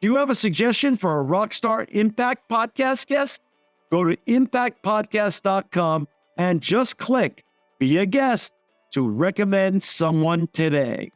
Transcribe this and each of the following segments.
Do you have a suggestion for a Rockstar Impact Podcast guest? Go to impactpodcast.com and just click Be a Guest to recommend someone today.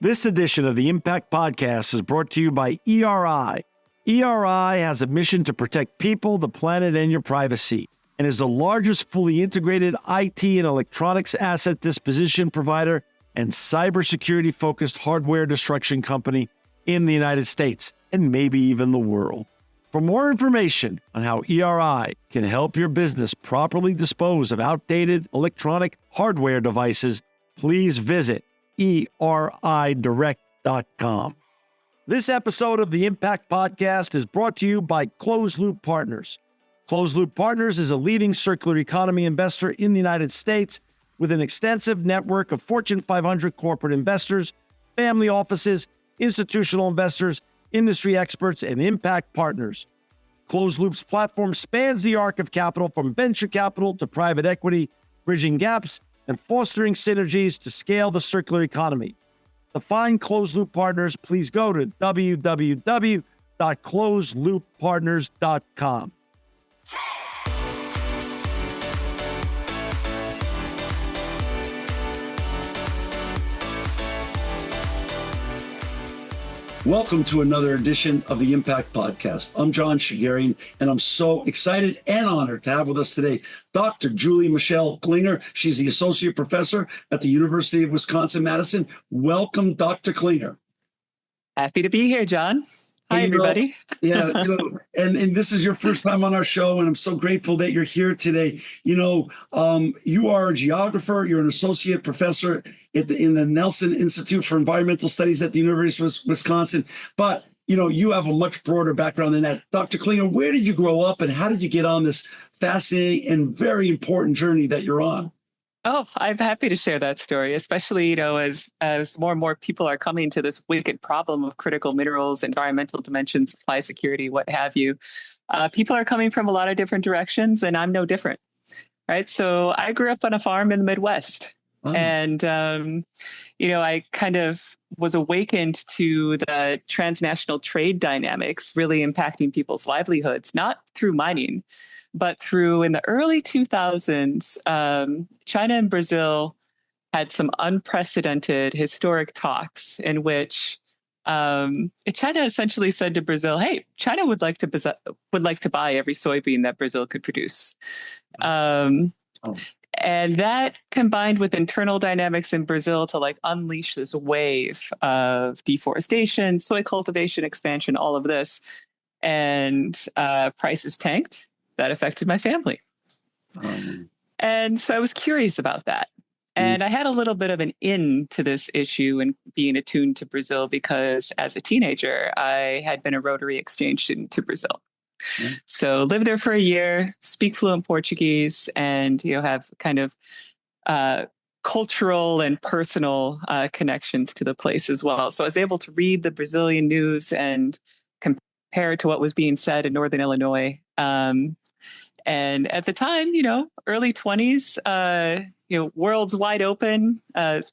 This edition of the Impact Podcast is brought to you by ERI. ERI has a mission to protect people, the planet, and your privacy, and is the largest fully integrated IT and electronics asset disposition provider and cybersecurity-focused hardware destruction company in the United States, and maybe even the world. For more information on how ERI can help your business properly dispose of outdated electronic hardware devices, please visit eridirect.com. This episode of the Impact Podcast is brought to you by Closed Loop Partners. Closed Loop Partners is a leading circular economy investor in the United States with an extensive network of Fortune 500 corporate investors, family offices, institutional investors, industry experts, and impact partners. Closed Loop's platform spans the arc of capital from venture capital to private equity, bridging gaps and fostering synergies to scale the circular economy. To find Closed Loop Partners, please go to www.closedlooppartners.com. Welcome to another edition of the Impact Podcast. I'm John Shigarian, and I'm so excited and honored to have with us today Dr. Julie Michelle Klinger. She's the Associate Professor at the University of Wisconsin-Madison. Welcome, Dr. Klinger. Happy to be here, John. Hi, everybody. And this is your first time on our show, and I'm so grateful that you're here today. You are a geographer. You're an associate professor in the Nelson Institute for Environmental Studies at the University of Wisconsin. But, you have a much broader background than that. Dr. Klinger, where did you grow up, and how did you get on this fascinating and very important journey that you're on? Oh, I'm happy to share that story, especially, as more and more people are coming to this wicked problem of critical minerals, environmental dimensions, supply security, what have you. People are coming from a lot of different directions, and I'm no different, right? So I grew up on a farm in the Midwest, and, I kind of was awakened to the transnational trade dynamics really impacting people's livelihoods, not through mining, but through in the early 2000s, China and Brazil had some unprecedented historic talks in which China essentially said to Brazil, "Hey, China would like to buy every soybean that Brazil could produce." And that combined with internal dynamics in Brazil to unleash this wave of deforestation, soy cultivation expansion, all of this, and prices tanked. That affected my family. And so I was curious about that. And I had a little bit of an in to this issue and being attuned to Brazil because as a teenager, I had been a Rotary exchange student to Brazil. So lived there for a year, speak fluent Portuguese, and have kind of cultural and personal connections to the place as well. So I was able to read the Brazilian news and compare it to what was being said in Northern Illinois. And at the time, early 20s, world's wide open,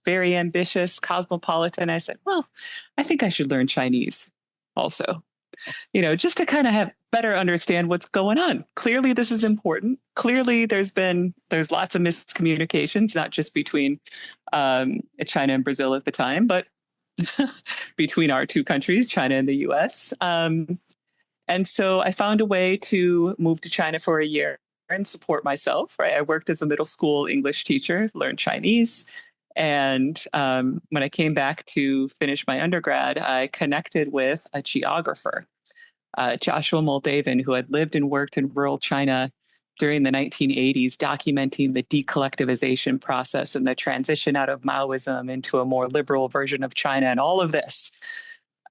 very ambitious, cosmopolitan. I said, well, I think I should learn Chinese also, just to kind of better understand what's going on. Clearly, this is important. Clearly, there's lots of miscommunications, not just between China and Brazil at the time, but between our two countries, China and the U.S. And so I found a way to move to China for a year and support myself, right? I worked as a middle school English teacher, learned Chinese. And when I came back to finish my undergrad, I connected with a geographer, Joshua Moldavan, who had lived and worked in rural China during the 1980s, documenting the decollectivization process and the transition out of Maoism into a more liberal version of China and all of this.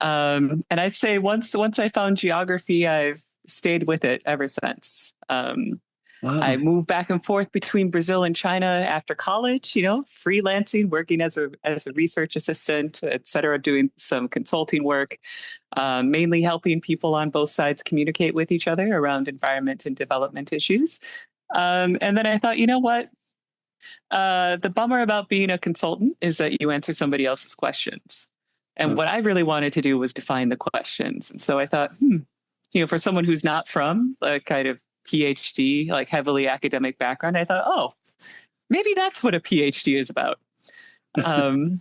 And I'd say once I found geography, I've stayed with it ever since. Wow. I moved back and forth between Brazil and China after college, freelancing, working as a research assistant, et cetera, doing some consulting work, mainly helping people on both sides communicate with each other around environment and development issues. And then I thought, the bummer about being a consultant is that you answer somebody else's questions. And what I really wanted to do was define the questions. And so I thought, for someone who's not from a kind of PhD, like heavily academic background, I thought, oh, maybe that's what a PhD is about. And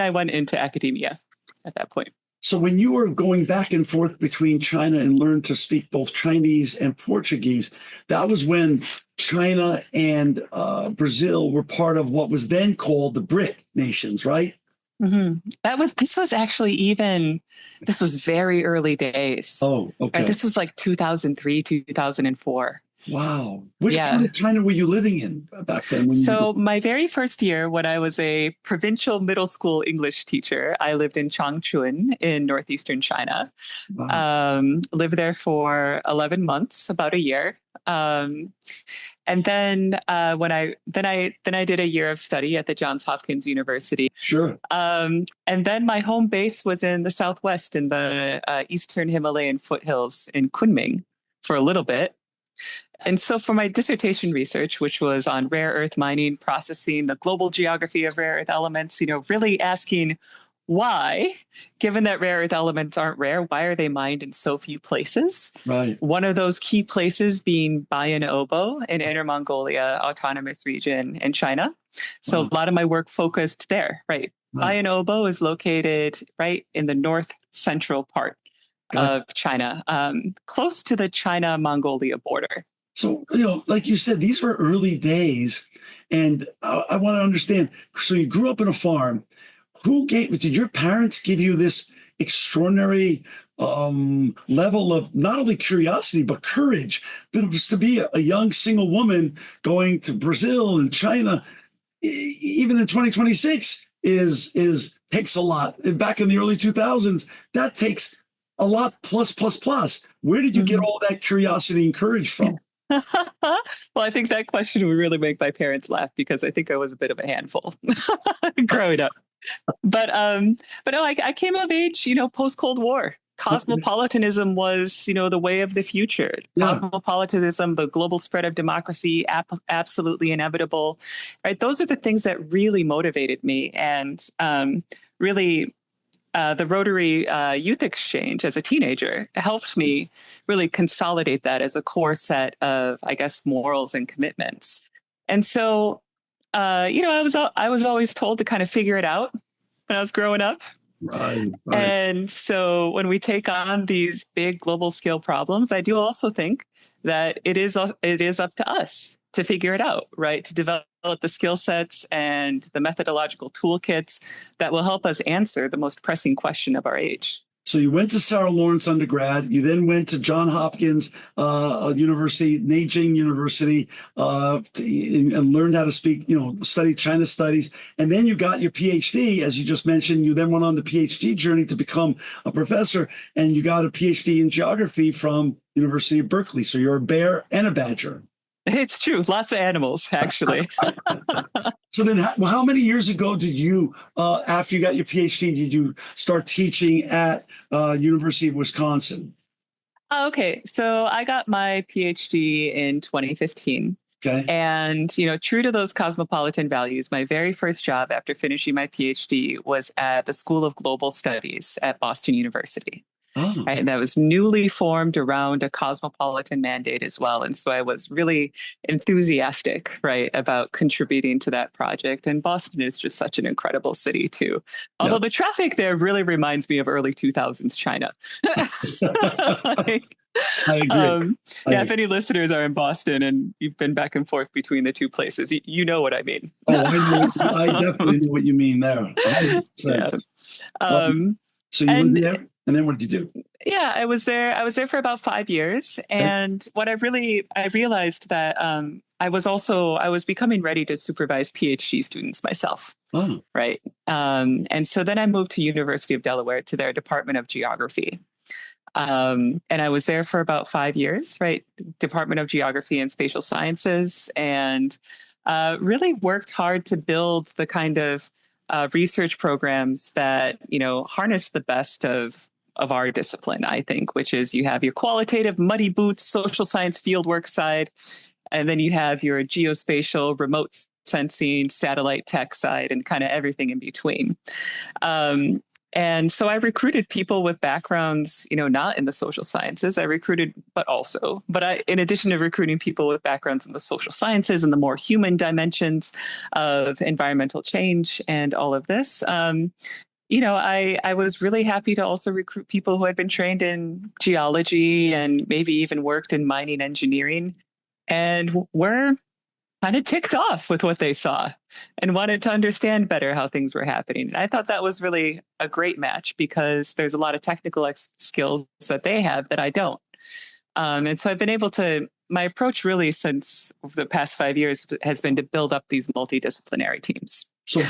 I went into academia at that point. So when you were going back and forth between China and learned to speak both Chinese and Portuguese, that was when China and Brazil were part of what was then called the BRIC nations, right? Mm-hmm. This was very early days. Oh, okay. Right? This was like 2003, 2004. Wow. Which part of China were you living in back then? My very first year, when I was a provincial middle school English teacher, I lived in Changchun in northeastern China. Wow. Lived there for 11 months, about a year. And then when I did a year of study at the Johns Hopkins University. Sure. And then my home base was in the Southwest in the Eastern Himalayan foothills in Kunming for a little bit. And so for my dissertation research, which was on rare earth mining, processing, the global geography of rare earth elements, really asking why, given that rare earth elements aren't rare, why are they mined in so few places? Right. One of those key places being Bayan Obo in Inner Mongolia Autonomous Region in China. So a lot of my work focused there, right? Bayan Obo is located right in the north central part of China, close to the China-Mongolia border. So, like you said, these were early days. And I want to understand. So you grew up in a farm. Did your parents give you this extraordinary level of not only curiosity, but courage? But to be a young single woman going to Brazil and China, even in 2026, takes a lot. And back in the early 2000s, that takes a lot plus. Where did you get all that curiosity and courage from? Well, I think that question would really make my parents laugh because I think I was a bit of a handful growing up. But no, I came of age, post-Cold War. Cosmopolitanism was, the way of the future. Yeah. Cosmopolitanism, the global spread of democracy, absolutely inevitable. Right? Those are the things that really motivated me, and really. The Rotary Youth Exchange as a teenager helped me really consolidate that as a core set of, I guess, morals and commitments. And so, I was always told to kind of figure it out when I was growing up. Right. And so when we take on these big global scale problems, I do also think that it is up to us to figure it out, right? To develop the skill sets and the methodological toolkits that will help us answer the most pressing question of our age. So you went to Sarah Lawrence undergrad. You then went to Johns Hopkins University, Nanjing University, and learned how to speak, studied China studies. And then you got your PhD, as you just mentioned. You then went on the PhD journey to become a professor, and you got a PhD in geography from University of Berkeley. So you're a bear and a badger. It's true. Lots of animals, actually. So then how many years ago did you, after you got your PhD, did you start teaching at University of Wisconsin? Okay. So I got my PhD in 2015. Okay. And, true to those cosmopolitan values, my very first job after finishing my PhD was at the School of Global Studies at Boston University. Oh. Right, and that was newly formed around a cosmopolitan mandate as well. And so I was really enthusiastic, right, about contributing to that project. And Boston is just such an incredible city, too. Although the traffic there really reminds me of early 2000s China. I agree. If any listeners are in Boston and you've been back and forth between the two places, you know what I mean. I definitely know what you mean there. Yeah. So you went there? And then what did you do? Yeah, I was there for about 5 years. And what I realized that I was becoming ready to supervise PhD students myself. Oh. Right. And so then I moved to University of Delaware to their Department of Geography. And I was there for about 5 years, right? Department of Geography and Spatial Sciences, and really worked hard to build the kind of research programs that, harness the best of our discipline, I think, which is you have your qualitative muddy boots, social science fieldwork side, and then you have your geospatial remote sensing satellite tech side and kind of everything in between. And so I recruited people with backgrounds, not in the social sciences. In addition to recruiting people with backgrounds in the social sciences and the more human dimensions of environmental change and all of this, I was really happy to also recruit people who had been trained in geology and maybe even worked in mining engineering and were kind of ticked off with what they saw and wanted to understand better how things were happening. And I thought that was really a great match because there's a lot of technical skills that they have that I don't. And so I've been able to, my approach really since the past 5 years has been to build up these multidisciplinary teams. So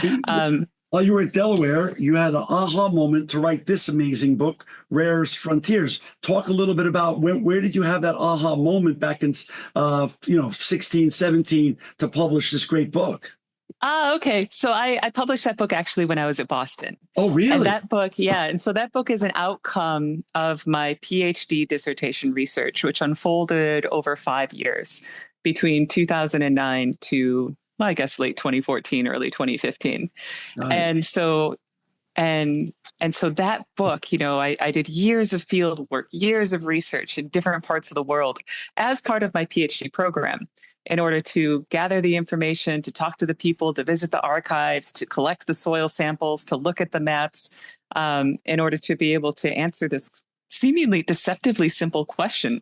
while you were at Delaware, you had an aha moment to write this amazing book, Rare Earth's Frontiers. Talk a little bit about where did you have that aha moment back in 16, 17 to publish this great book? Okay. So I published that book actually when I was at Boston. Oh, really? And that book, yeah. And so that book is an outcome of my PhD dissertation research, which unfolded over 5 years between 2009 to, well, I guess late 2014, early 2015. Nice. And so that book, I did years of field work, years of research in different parts of the world as part of my PhD program in order to gather the information, to talk to the people, to visit the archives, to collect the soil samples, to look at the maps, in order to be able to answer this seemingly deceptively simple question.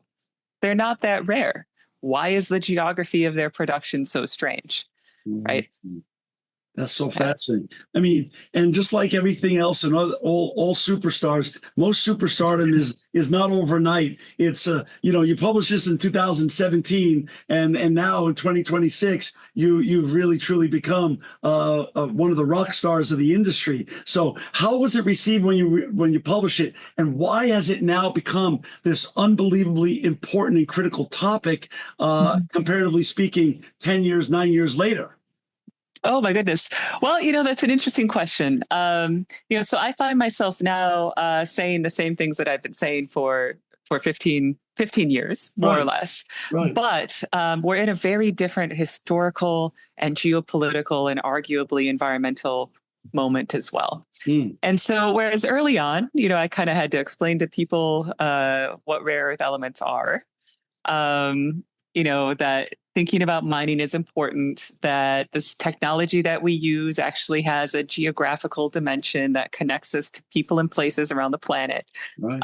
They're not that rare. Why is the geography of their production so strange? Right? That's so fascinating. I mean, and just like everything else and all superstars, most superstardom is not overnight. It's you published this in 2017, and now in 2026, you've really truly become one of the rock stars of the industry. So, how was it received when you published it, and why has it now become this unbelievably important and critical topic, comparatively speaking, 9 years later? Oh my goodness. Well, that's an interesting question. So I find myself now saying the same things that I've been saying for 15 years, more or less. Right. But we're in a very different historical and geopolitical and arguably environmental moment as well. And so whereas early on, I kind of had to explain to people what rare earth elements are, that thinking about mining is important, that this technology that we use actually has a geographical dimension that connects us to people and places around the planet. Right.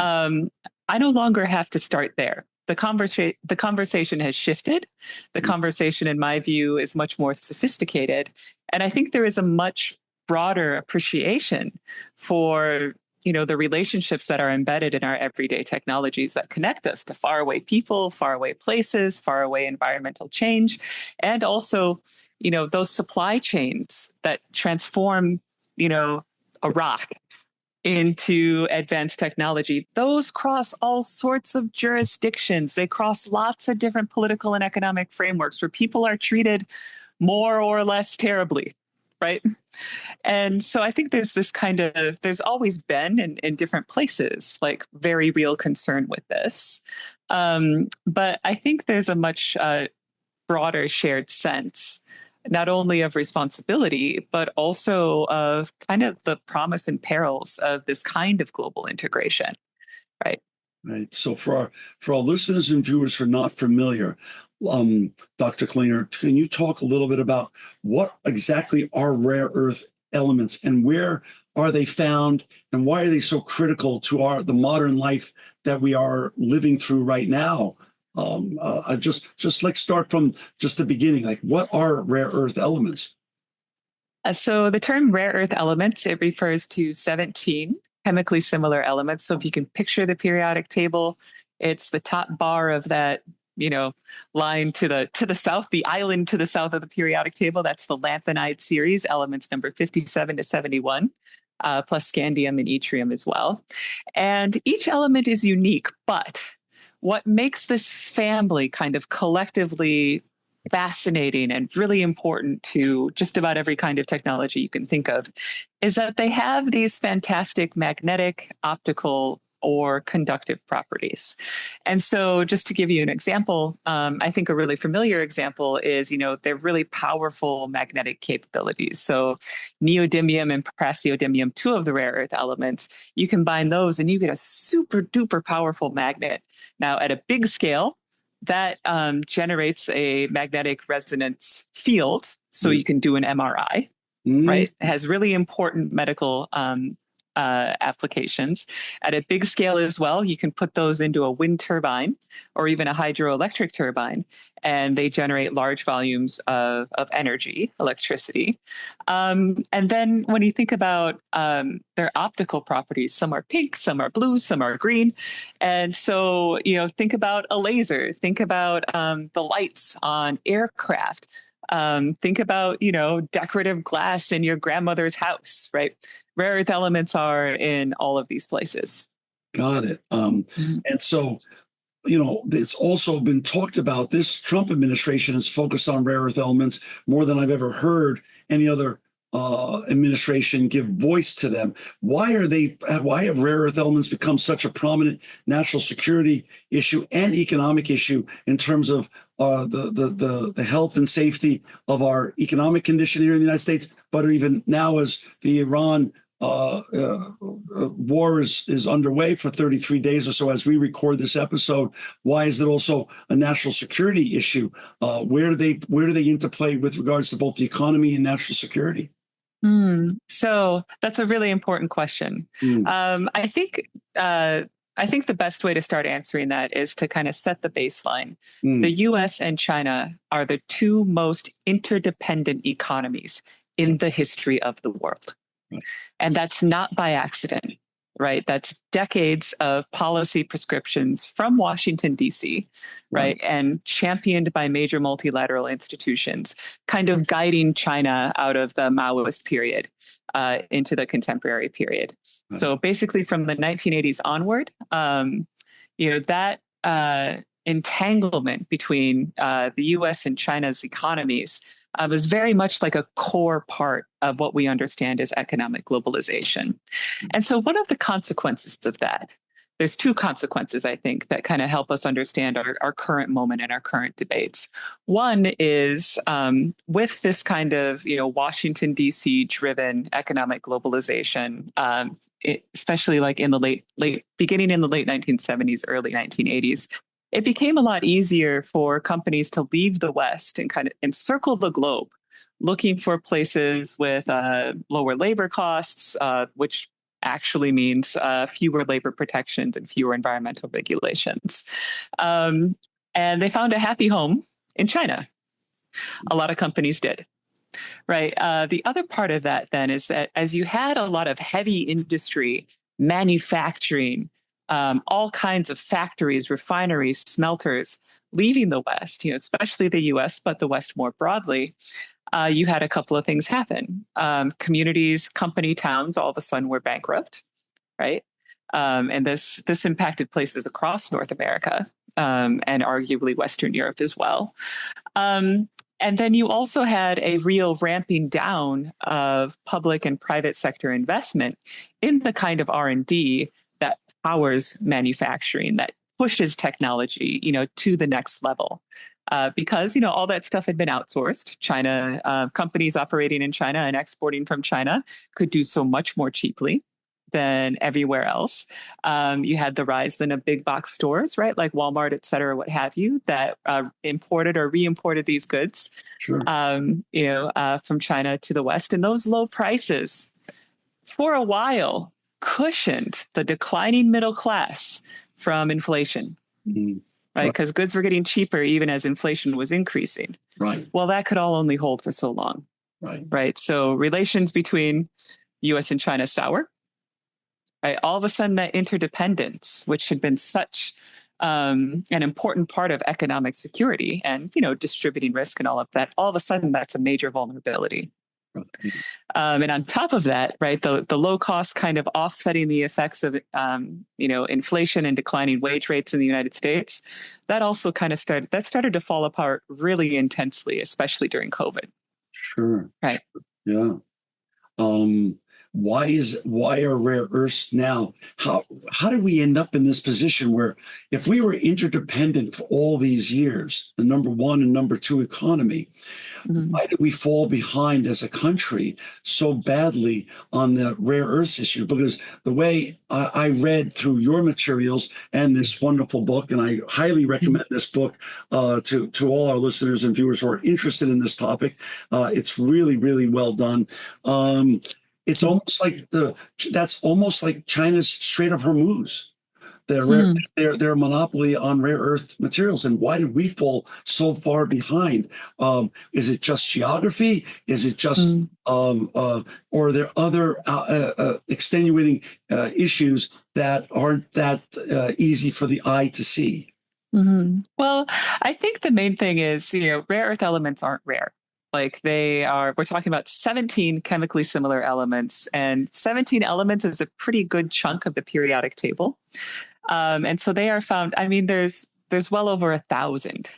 I no longer have to start there. The conversation has shifted. The conversation, in my view, is much more sophisticated. And I think there is a much broader appreciation for the relationships that are embedded in our everyday technologies that connect us to faraway people, faraway places, faraway environmental change, and also, those supply chains that transform, a rock into advanced technology. Those cross all sorts of jurisdictions. They cross lots of different political and economic frameworks where people are treated more or less terribly, right? And so I think there's always been in different places, like very real concern with this. But I think there's a much broader shared sense, not only of responsibility, but also of kind of the promise and perils of this kind of global integration, right? Right. So for our listeners and viewers who are not familiar, Dr. Klinger, can you talk a little bit about what exactly are rare earth elements and where are they found and why are they so critical to the modern life that we are living through right now? Just like start from just the beginning, like what are rare earth elements? So the term rare earth elements, it refers to 17 chemically similar elements. So if you can picture the periodic table, it's the top bar of that line to the south, the island to the south of the periodic table. That's the lanthanide series, elements number 57 to 71, plus scandium and yttrium as well. And each element is unique, but what makes this family kind of collectively fascinating and really important to just about every kind of technology you can think of is that they have these fantastic magnetic, optical, or conductive properties. And so just to give you an example, I think a really familiar example is, they're really powerful magnetic capabilities. So neodymium and praseodymium, two of the rare earth elements, you combine those and you get a super duper powerful magnet. Now at a big scale, that generates a magnetic resonance field. So you can do an MRI, right? It has really important medical applications. At a big scale as well, you can put those into a wind turbine or even a hydroelectric turbine, and they generate large volumes of energy, electricity. And then when you think about their optical properties, some are pink, some are blue, some are green. And so, think about a laser, think about the lights on aircraft. Think about, decorative glass in your grandmother's house, right? Rare earth elements are in all of these places. Got it. And so, it's also been talked about. This Trump administration is focused on rare earth elements more than I've ever heard any other administration give voice to them. Why have rare earth elements become such a prominent national security issue and economic issue in terms of the health and safety of our economic condition here in the United States, but even now as the Iran war is underway for 33 days or so as we record this episode? Why is it also a national security issue? Where do they interplay with regards to both the economy and national security? So that's a really important question. I think the best way to start answering that is to kind of set the baseline. The US and China are the two most interdependent economies in the history of the world. And that's not by accident, right? That's decades of policy prescriptions from Washington, D.C., right? And championed by major multilateral institutions, kind of guiding China out of the Maoist period into the contemporary period. So basically from the 1980s onward, that entanglement between the U.S. and China's economies was very much like a core part of what we understand as economic globalization. And so one of the consequences of that, there's two consequences, I think, that kind of help us understand our current moment and our current debates. One is with this kind of, Washington, D.C. driven economic globalization, especially like in the beginning in the late 1970s, early 1980s, it became a lot easier for companies to leave the West and kind of encircle the globe, looking for places with lower labor costs, which actually means fewer labor protections and fewer environmental regulations. And they found a happy home in China. A lot of companies did. Right. The other part of that then is that as you had a lot of heavy industry, manufacturing, all kinds of factories, refineries, smelters leaving the West, especially the US, but the West more broadly, you had a couple of things happen. Communities, company towns, all of a sudden were bankrupt, right? And this impacted places across North America and arguably Western Europe as well. And then you also had a real ramping down of public and private sector investment in the kind of R&D that powers manufacturing, that pushes technology, to the next level. Because, all that stuff had been outsourced. China, companies operating in China and exporting from China could do so much more cheaply than everywhere else. You had the rise then of big box stores, right? Like Walmart, et cetera, what have you, that imported or re-imported these goods, from China to the West. And those low prices for a while cushioned the declining middle class from inflation, right? Because goods were getting cheaper even as inflation was increasing. Right. Well, that could all only hold for so long. Right. So relations between U.S. and China sour. Right. All of a sudden, that interdependence, which had been such an important part of economic security and, distributing risk and all of that, all of a sudden, that's a major vulnerability. And on top of that, right, the low cost kind of offsetting the effects of, inflation and declining wage rates in the United States, that also kind of started to fall apart really intensely, especially during COVID. Sure. Right. Yeah. why are rare earths now? How did we end up in this position where if we were interdependent for all these years, the number one and number two economy, Mhm. why did we fall behind as a country so badly on the rare earths issue? Because the way I read through your materials and this wonderful book, and I highly recommend this book to all our listeners and viewers who are interested in this topic. It's really, really well done. It's almost like that's almost like China's Strait of Hormuz. Hmm. Their monopoly on rare earth materials. And why did we fall so far behind? Is it just geography? Is it just, Mm. or are there other extenuating issues that aren't that easy for the eye to see? Well, I think the main thing is, rare earth elements aren't rare. Like we're talking about 17 chemically similar elements, and 17 elements is a pretty good chunk of the periodic table. And so they are found. I mean, there's well over 1,000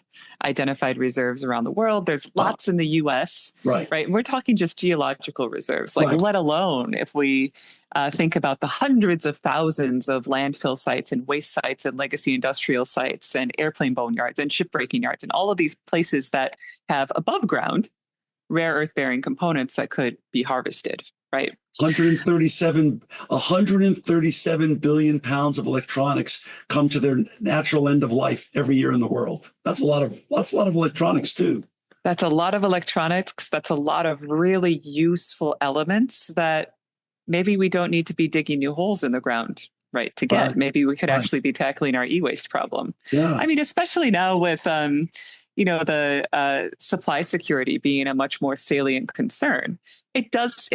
identified reserves around the world. There's lots in the U.S. Right. Right? And we're talking just geological reserves. Like, Right. let alone if we think about the hundreds of thousands of landfill sites and waste sites and legacy industrial sites and airplane boneyards and shipbreaking yards and all of these places that have above ground rare earth bearing components that could be harvested. Right. 137 billion pounds of electronics come to their natural end of life every year in the world. That's a lot of electronics too. That's a lot of electronics. That's a lot of really useful elements that maybe we don't need to be digging new holes in the ground, right, to get. Right. Maybe we could Right. actually be tackling our e-waste problem. Yeah. I mean, especially now with the supply security being a much more salient concern. It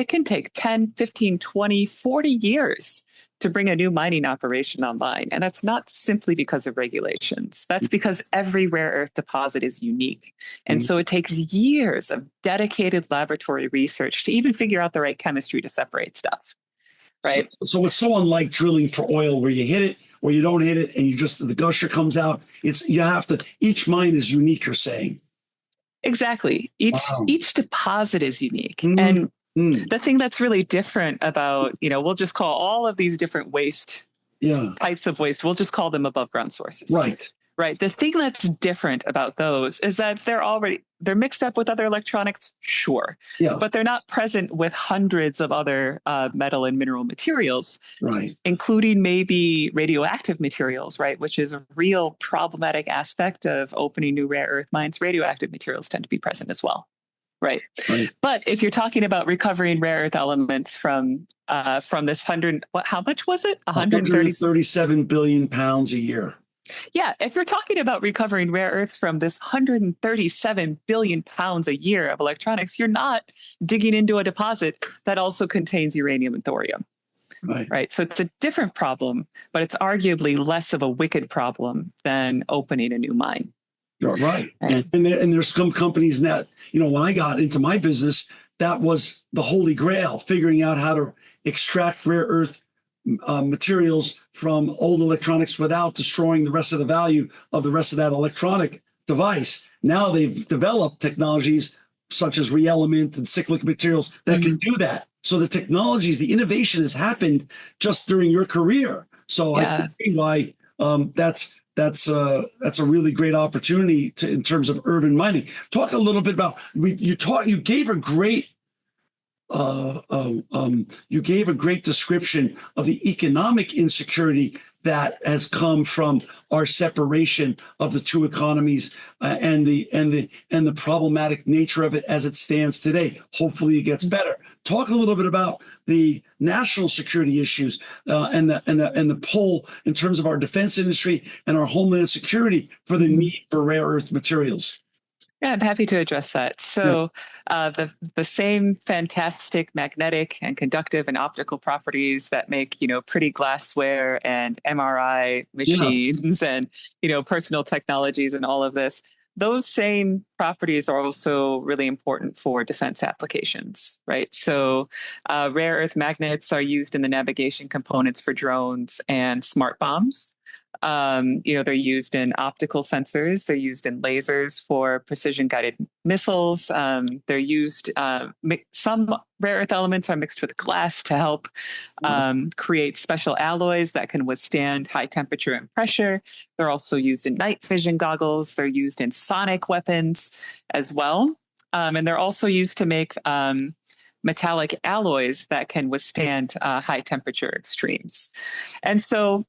can take 10, 15, 20, 40 years to bring a new mining operation online. And that's not simply because of regulations. That's because every rare earth deposit is unique. And so it takes years of dedicated laboratory research to even figure out the right chemistry to separate stuff. Right. So it's so unlike drilling for oil where you hit it or you don't hit it and the gusher comes out. Each mine is unique, you're saying. Exactly. Each deposit is unique. Mm-hmm. And the thing that's really different about, we'll just call all of these different waste types of waste, we'll just call them above ground sources. Right. Right. The thing that's different about those is that they're mixed up with other electronics, sure. Yeah. But they're not present with hundreds of other metal and mineral materials, right, including maybe radioactive materials, right, which is a real problematic aspect of opening new rare earth mines. Radioactive materials tend to be present as well. Right. But if you're talking about recovering rare earth elements from this how much was it? 137 billion pounds a year. Yeah, if you're talking about recovering rare earths from this 137 billion pounds a year of electronics, you're not digging into a deposit that also contains uranium and thorium. Right. So it's a different problem, but it's arguably less of a wicked problem than opening a new mine. Right. And there's some companies that, when I got into my business, that was the holy grail, figuring out how to extract rare earth materials from old electronics without destroying the rest of the value of the rest of that electronic device. Now they've developed technologies such as re-element and cyclic materials that can do that. So the innovation has happened just during your career. So I can see why that's a really great opportunity in terms of urban mining. Talk a little bit about you gave a great description of the economic insecurity that has come from our separation of the two economies and the problematic nature of it as it stands today. Hopefully, it gets better. Talk a little bit about the national security issues and the pull in terms of our defense industry and our homeland security for the need for rare earth materials. Yeah, I'm happy to address that. So the same fantastic magnetic and conductive and optical properties that make, pretty glassware and MRI machines and, personal technologies and all of this, those same properties are also really important for defense applications, right? So rare earth magnets are used in the navigation components for drones and smart bombs. They're used in optical sensors. They're used in lasers for precision guided missiles. They're used, some rare earth elements are mixed with glass to help create special alloys that can withstand high temperature and pressure. They're also used in night vision goggles. They're used in sonic weapons as well. And they're also used to make metallic alloys that can withstand high temperature extremes. And so,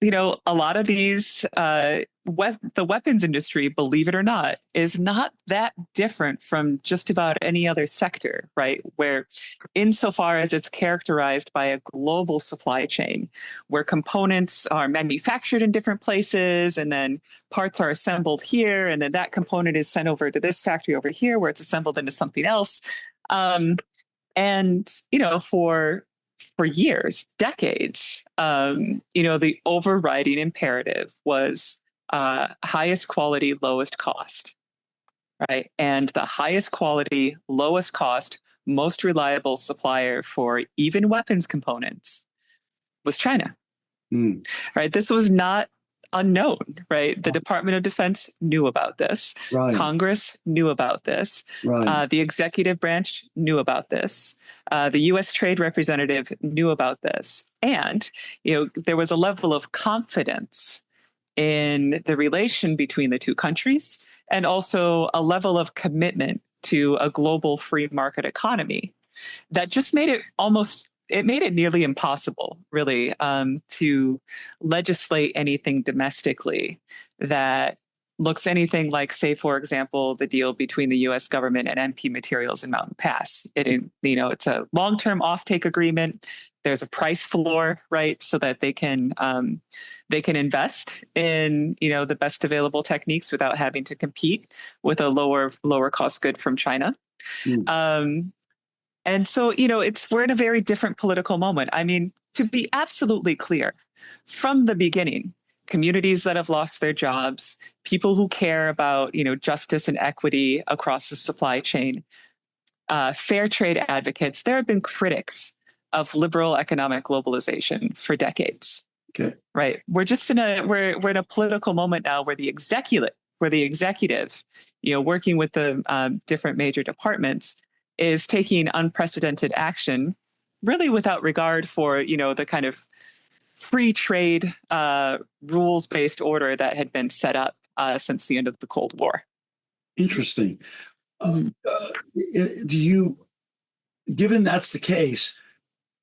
a lot of these, the weapons industry, believe it or not, is not that different from just about any other sector, right? Where, insofar as it's characterized by a global supply chain, where components are manufactured in different places, and then parts are assembled here, and then that component is sent over to this factory over here, where it's assembled into something else. For years, decades, the overriding imperative was highest quality, lowest cost, right? And the highest quality, lowest cost, most reliable supplier for even weapons components was China, right? This was not unknown, right? The Department of Defense knew about this. Right. Congress knew about this. Right. The executive branch knew about this. The U.S. Trade Representative knew about this. And, there was a level of confidence in the relation between the two countries, and also a level of commitment to a global free market economy that just made it nearly impossible, really, to legislate anything domestically that looks anything like, say, for example, the deal between the U.S. government and MP Materials in Mountain Pass. It's a long-term offtake agreement. There's a price floor, right, so that they can invest in the best available techniques without having to compete with a lower cost good from China. And so, we're in a very different political moment. I mean, to be absolutely clear, from the beginning, communities that have lost their jobs, people who care about, justice and equity across the supply chain, fair trade advocates, there have been critics of liberal economic globalization for decades. Okay. Right. We're in a political moment now where the executive, working with the different major departments, is taking unprecedented action, really without regard for, the kind of free trade rules-based order that had been set up since the end of the Cold War. Interesting. Given that's the case,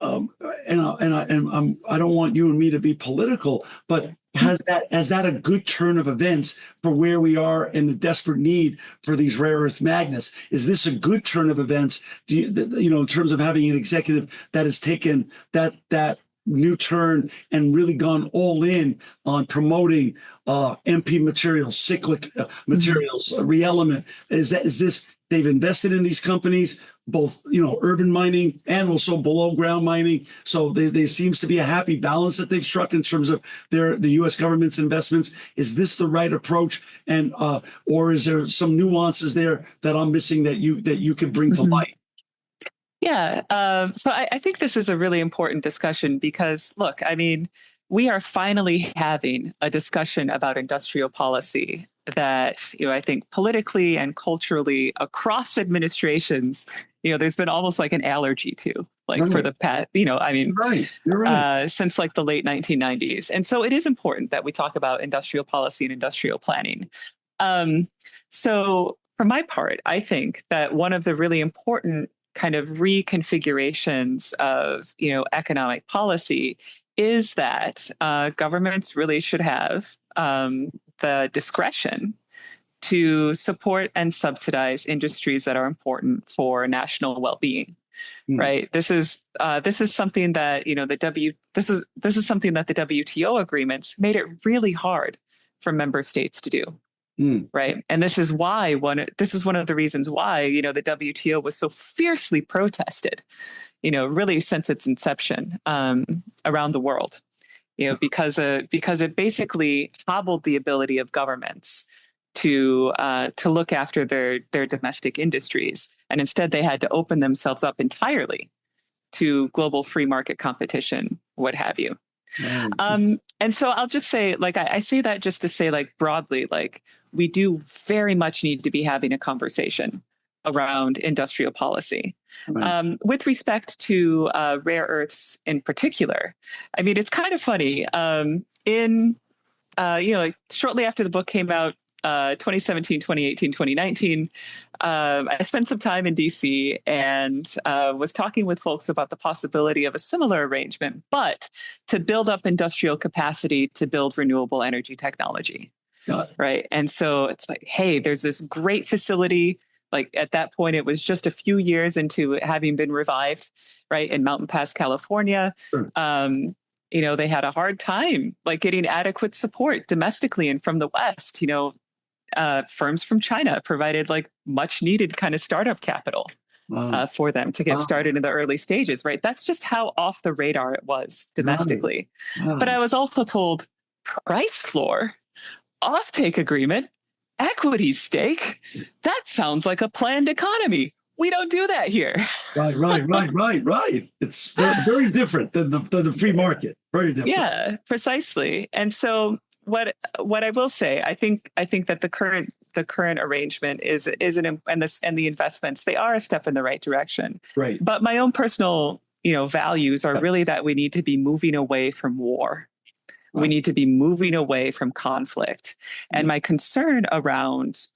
I don't want you and me to be political, but has that a good turn of events for where we are in the desperate need for these rare earth magnets? Is this a good turn of events? In terms of having an executive that has taken that new turn and really gone all in on promoting MP materials, cyclic materials, ReElement? Is this they've invested in these companies, both urban mining and also below ground mining? So there seems to be a happy balance that they've struck in terms of the U.S. government's investments. Is this the right approach, and or is there some nuances there that I'm missing that you could bring to light? Yeah, so I think this is a really important discussion because, look, I mean, we are finally having a discussion about industrial policy that, I think politically and culturally across administrations, there's been almost like an allergy to, for the past, You're right. Since like the late 1990s. And so it is important that we talk about industrial policy and industrial planning. So for my part, I think that one of the really important kind of reconfigurations of, economic policy is that governments really should have the discretion to support and subsidize industries that are important for national well-being. Right. This is something that this is something that the WTO agreements made it really hard for member states to do. Right. And this is why one of the reasons why, the WTO was so fiercely protested, really since its inception around the world, because it basically hobbled the ability of governments to look after their domestic industries. And instead, they had to open themselves up entirely to global free market competition, what have you. And so I'll just say, like, I say that just to say, like, broadly, like, we do very much need to be having a conversation around industrial policy. Right. With respect to rare earths in particular, I mean, it's kind of funny. Shortly after the book came out, 2017, 2018, 2019, I spent some time in DC and was talking with folks about the possibility of a similar arrangement, but to build up industrial capacity to build renewable energy technology. Got it. Right. And so it's like, hey, there's this great facility. Like at that point, it was just a few years into it having been revived, right, in Mountain Pass, California. Sure. They had a hard time like getting adequate support domestically and from the West. Firms from China provided like much needed kind of startup capital Wow. for them to get started in the early stages, right? That's just how off the radar it was domestically. Wow. But I was also told price floor, offtake agreement, equity stake. That sounds like a planned economy. We don't do that here. Right. It's very, very different than the free market. Very different. Yeah, precisely. And so what I will say, I think that the current arrangement is the investments, they are a step in the right direction. Right. But my own personal, values are really that we need to be moving away from war. We need to be moving away from conflict. And my concern around,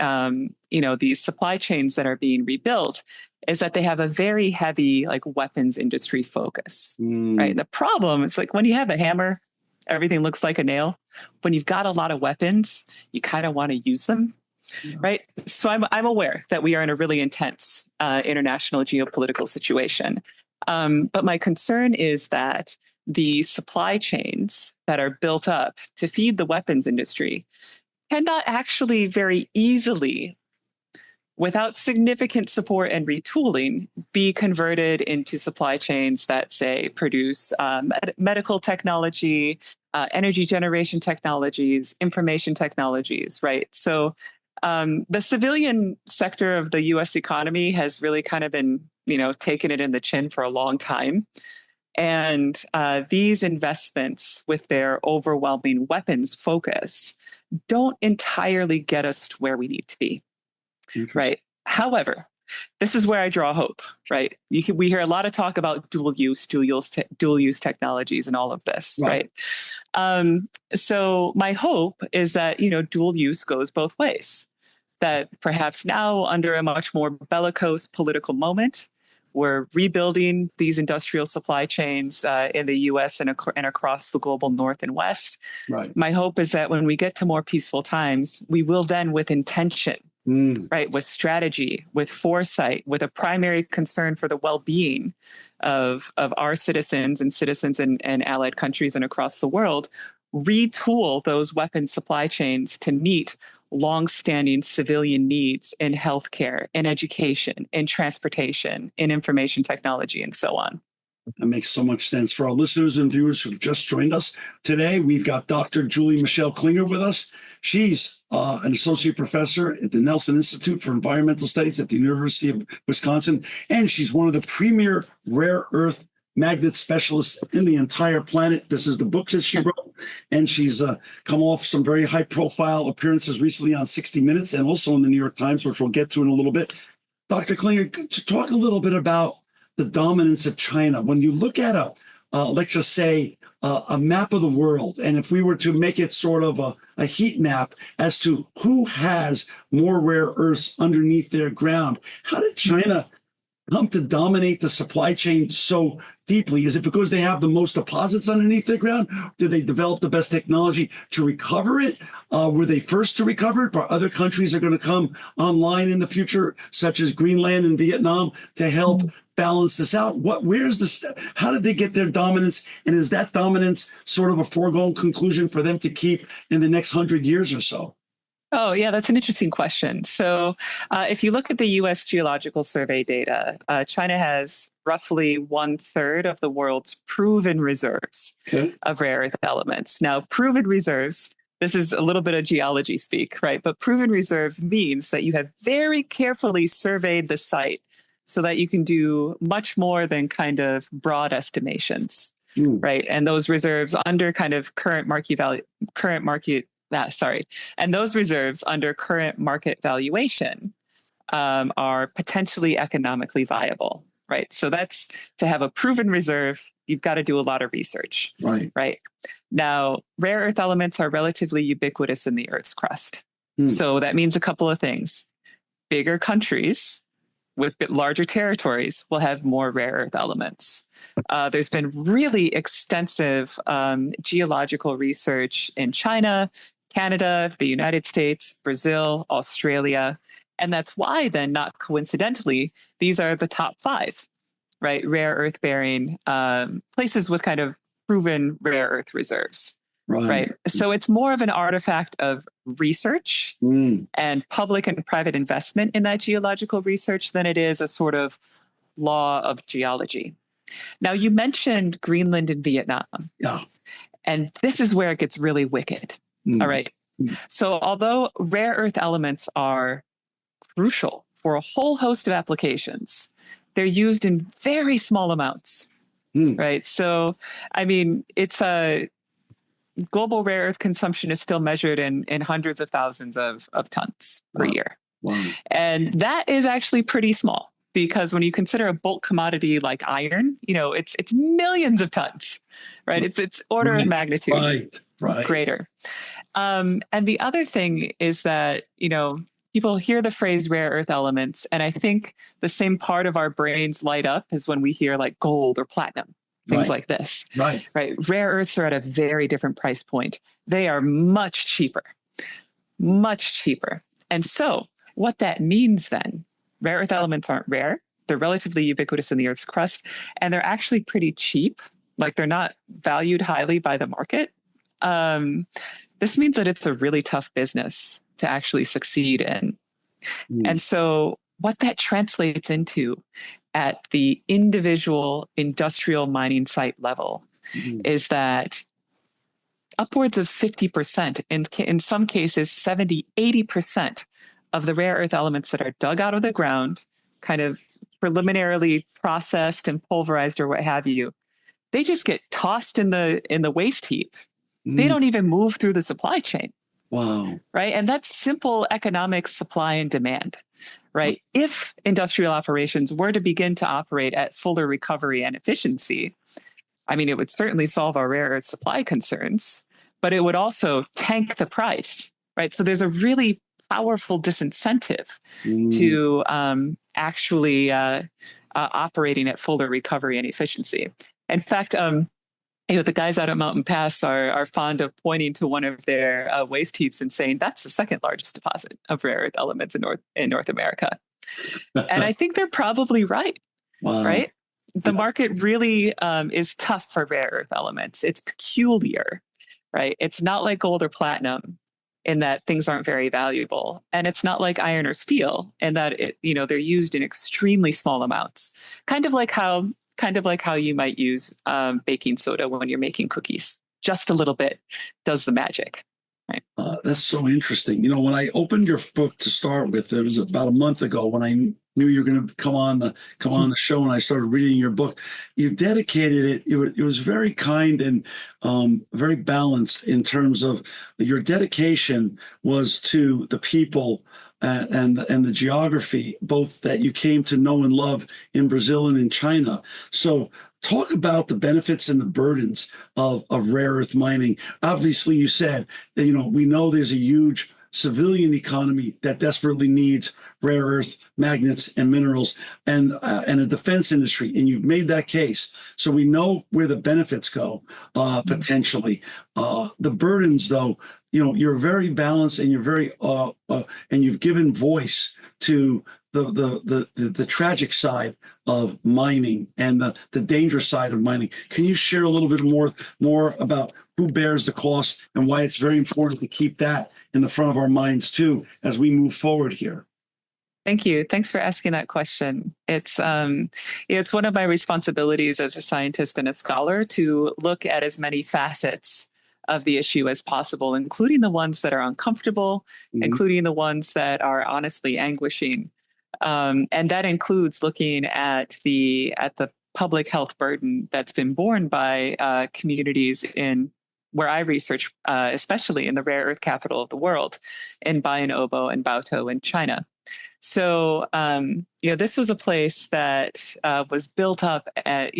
these supply chains that are being rebuilt is that they have a very heavy like weapons industry focus, right? The problem is like when you have a hammer, everything looks like a nail. When you've got a lot of weapons, you kind of want to use them, right? So I'm aware that we are in a really intense international geopolitical situation. But my concern is that the supply chains that are built up to feed the weapons industry cannot actually very easily, without significant support and retooling, be converted into supply chains that, say, produce medical technology, energy generation technologies, information technologies, right? So the civilian sector of the U.S. economy has really kind of been, taking it in the chin for a long time. And these investments, with their overwhelming weapons focus, don't entirely get us to where we need to be, right? However, this is where I draw hope, right? We hear a lot of talk about dual use technologies and all of this, right? So my hope is that, dual use goes both ways. That perhaps now, under a much more bellicose political moment, we're rebuilding these industrial supply chains in the U.S. and across the global North and West. Right. My hope is that when we get to more peaceful times, we will then, with intention, right, with strategy, with foresight, with a primary concern for the well-being of our citizens and allied countries and across the world, retool those weapons supply chains to meet long-standing civilian needs in healthcare, in education, in transportation, in information technology, and so on. That makes so much sense. For our listeners and viewers who've just joined us today, we've got Dr. Julie Michelle Klinger with us. She's an associate professor at the Nelson Institute for Environmental Studies at the University of Wisconsin, and she's one of the premier rare earth magnet specialists in the entire planet. This is the book that she wrote, and she's come off some very high-profile appearances recently on 60 Minutes and also in the New York Times, which we'll get to in a little bit. Dr. Klinger, to talk a little bit about the dominance of China. When you look at let's just say, a map of the world, and if we were to make it sort of a heat map as to who has more rare earths underneath their ground, how did China come to dominate the supply chain so deeply? Is it because they have the most deposits underneath their ground? Did they develop the best technology to recover it? Were they first to recover it, but other countries are going to come online in the future, such as Greenland and Vietnam, to help balance this out? How did they get their dominance? And is that dominance sort of a foregone conclusion for them to keep in the next 100 years or so? Oh, yeah, that's an interesting question. So if you look at the U.S. Geological Survey data, China has roughly 1/3 of the world's proven reserves of rare earth elements. Now, proven reserves, this is a little bit of geology speak, right? But proven reserves means that you have very carefully surveyed the site so that you can do much more than kind of broad estimations. right? And those reserves under kind of and those reserves under current market valuation are potentially economically viable, right? So that's to have a proven reserve, you've got to do a lot of research, right? Now, rare earth elements are relatively ubiquitous in the Earth's crust. So that means a couple of things. Bigger countries with larger territories will have more rare earth elements. There's been really extensive geological research in China, Canada, the United States, Brazil, Australia. And that's why then, not coincidentally, these are the top 5, right? Rare earth bearing places with kind of proven rare earth reserves. Right. So it's more of an artifact of research and public and private investment in that geological research than it is a sort of law of geology. Now, you mentioned Greenland and Vietnam. Yeah. And this is where it gets really wicked. All right. So although rare earth elements are crucial for a whole host of applications, they're used in very small amounts. Right. So, I mean, it's a global rare earth consumption is still measured in hundreds of thousands of tons per year. And that is actually pretty small, because when you consider a bulk commodity like iron, it's millions of tons, right? It's order of magnitude greater. And the other thing is that, people hear the phrase rare earth elements, and I think the same part of our brains light up as when we hear like gold or platinum. Things like this. Right. Rare earths are at a very different price point. They are much cheaper. And so what that means then, rare earth elements aren't rare. They're relatively ubiquitous in the Earth's crust, and they're actually pretty cheap. Like, they're not valued highly by the market. This means that it's a really tough business to actually succeed in. And so what that translates into at the individual industrial mining site level is that upwards of 50%, in some cases 70, 80% of the rare earth elements that are dug out of the ground, kind of preliminarily processed and pulverized or what have you, they just get tossed in the waste heap. They don't even move through the supply chain. Wow. Right. And that's simple economic supply and demand. Right. If industrial operations were to begin to operate at fuller recovery and efficiency, I mean, it would certainly solve our rare earth supply concerns, but it would also tank the price. Right. So there's a really powerful disincentive to actually operating at fuller recovery and efficiency. In fact, the guys out at Mountain Pass are fond of pointing to one of their waste heaps and saying that's the second largest deposit of rare earth elements in North America. And I think they're probably right. Wow. Right? The market really is tough for rare earth elements. It's peculiar, right? It's not like gold or platinum in that things aren't very valuable, and it's not like iron or steel in that they're used in extremely small amounts. Kind of like how you might use baking soda when you're making cookies. Just a little bit does the magic. Right. That's so interesting. When I opened your book to start with, it was about a month ago when I knew you were going to come on the show, and I started reading your book. You dedicated it. It was very kind and very balanced in terms of your dedication was to the people and the geography, both that you came to know and love in Brazil and in China. So talk about the benefits and the burdens of rare earth mining. Obviously, you said that, we know there's a huge civilian economy that desperately needs rare earth magnets and minerals, and a defense industry, and you've made that case. So we know where the benefits go, potentially. The burdens, though, you're very balanced, and you're very and you've given voice to the tragic side of mining and the dangerous side of mining. Can you share a little bit more about who bears the cost and why it's very important to keep that in the front of our minds too as we move forward here? Thank you. Thanks for asking that question. It's it's one of my responsibilities as a scientist and a scholar to look at as many facets of the issue as possible, including the ones that are uncomfortable, including the ones that are honestly anguishing. And that includes looking at the public health burden that's been borne by communities in where I research, especially in the rare earth capital of the world, in Bayan Obo and Baotou in China. So, this was a place that was built up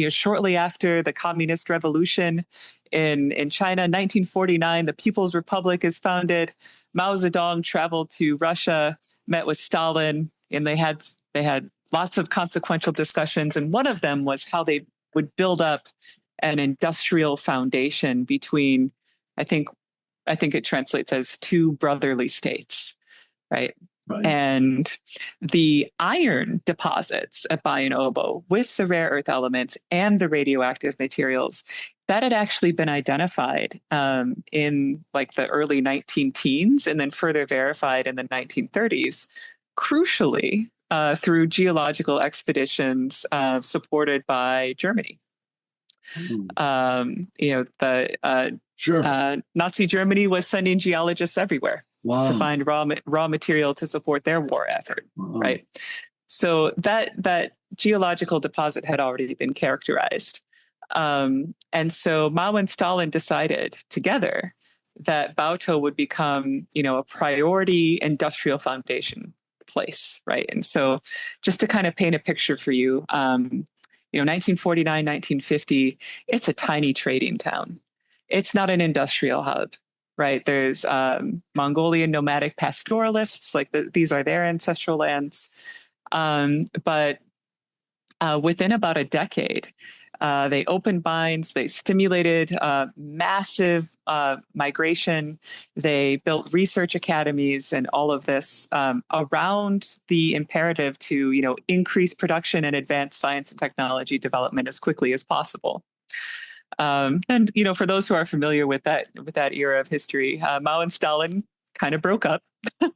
shortly after the Communist Revolution in China. 1949, the People's Republic is founded. Mao Zedong traveled to Russia, met with Stalin, and they had lots of consequential discussions. And one of them was how they would build up an industrial foundation between, I think it translates as two brotherly states, right? Right. And the iron deposits at Bayan Obo with the rare earth elements and the radioactive materials that had actually been identified in like the early 19-teens and then further verified in the 1930s, crucially through geological expeditions supported by Germany. Nazi Germany was sending geologists everywhere. Wow. To find raw material to support their war effort, right? So that geological deposit had already been characterized, and so Mao and Stalin decided together that Baotou would become, a priority industrial foundation place, right? And so, just to kind of paint a picture for you, 1949, 1950, it's a tiny trading town. It's not an industrial hub. Right. There's Mongolian nomadic pastoralists, these are their ancestral lands. But within about a decade, they opened mines, they stimulated massive migration, they built research academies and all of this around the imperative to, increase production and advance science and technology development as quickly as possible. And for those who are familiar with that era of history, Mao and Stalin kind of broke up.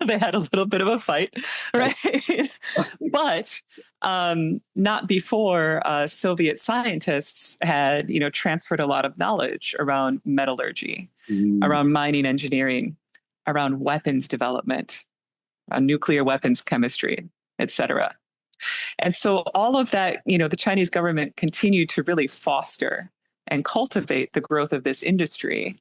They had a little bit of a fight, right? But not before Soviet scientists had transferred a lot of knowledge around metallurgy, around mining engineering, around weapons development, nuclear weapons chemistry, etc. And so all of that, the Chinese government continued to really foster and cultivate the growth of this industry.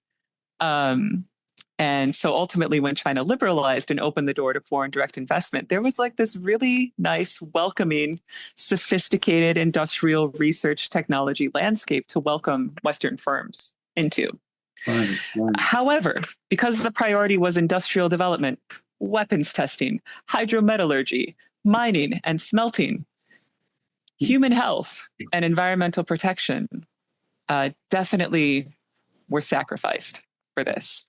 And so ultimately, when China liberalized and opened the door to foreign direct investment, there was like this really nice, welcoming, sophisticated industrial research technology landscape to welcome Western firms into. Right. However, because the priority was industrial development, weapons testing, hydrometallurgy, mining, and smelting, human health and environmental protection definitely were sacrificed for this.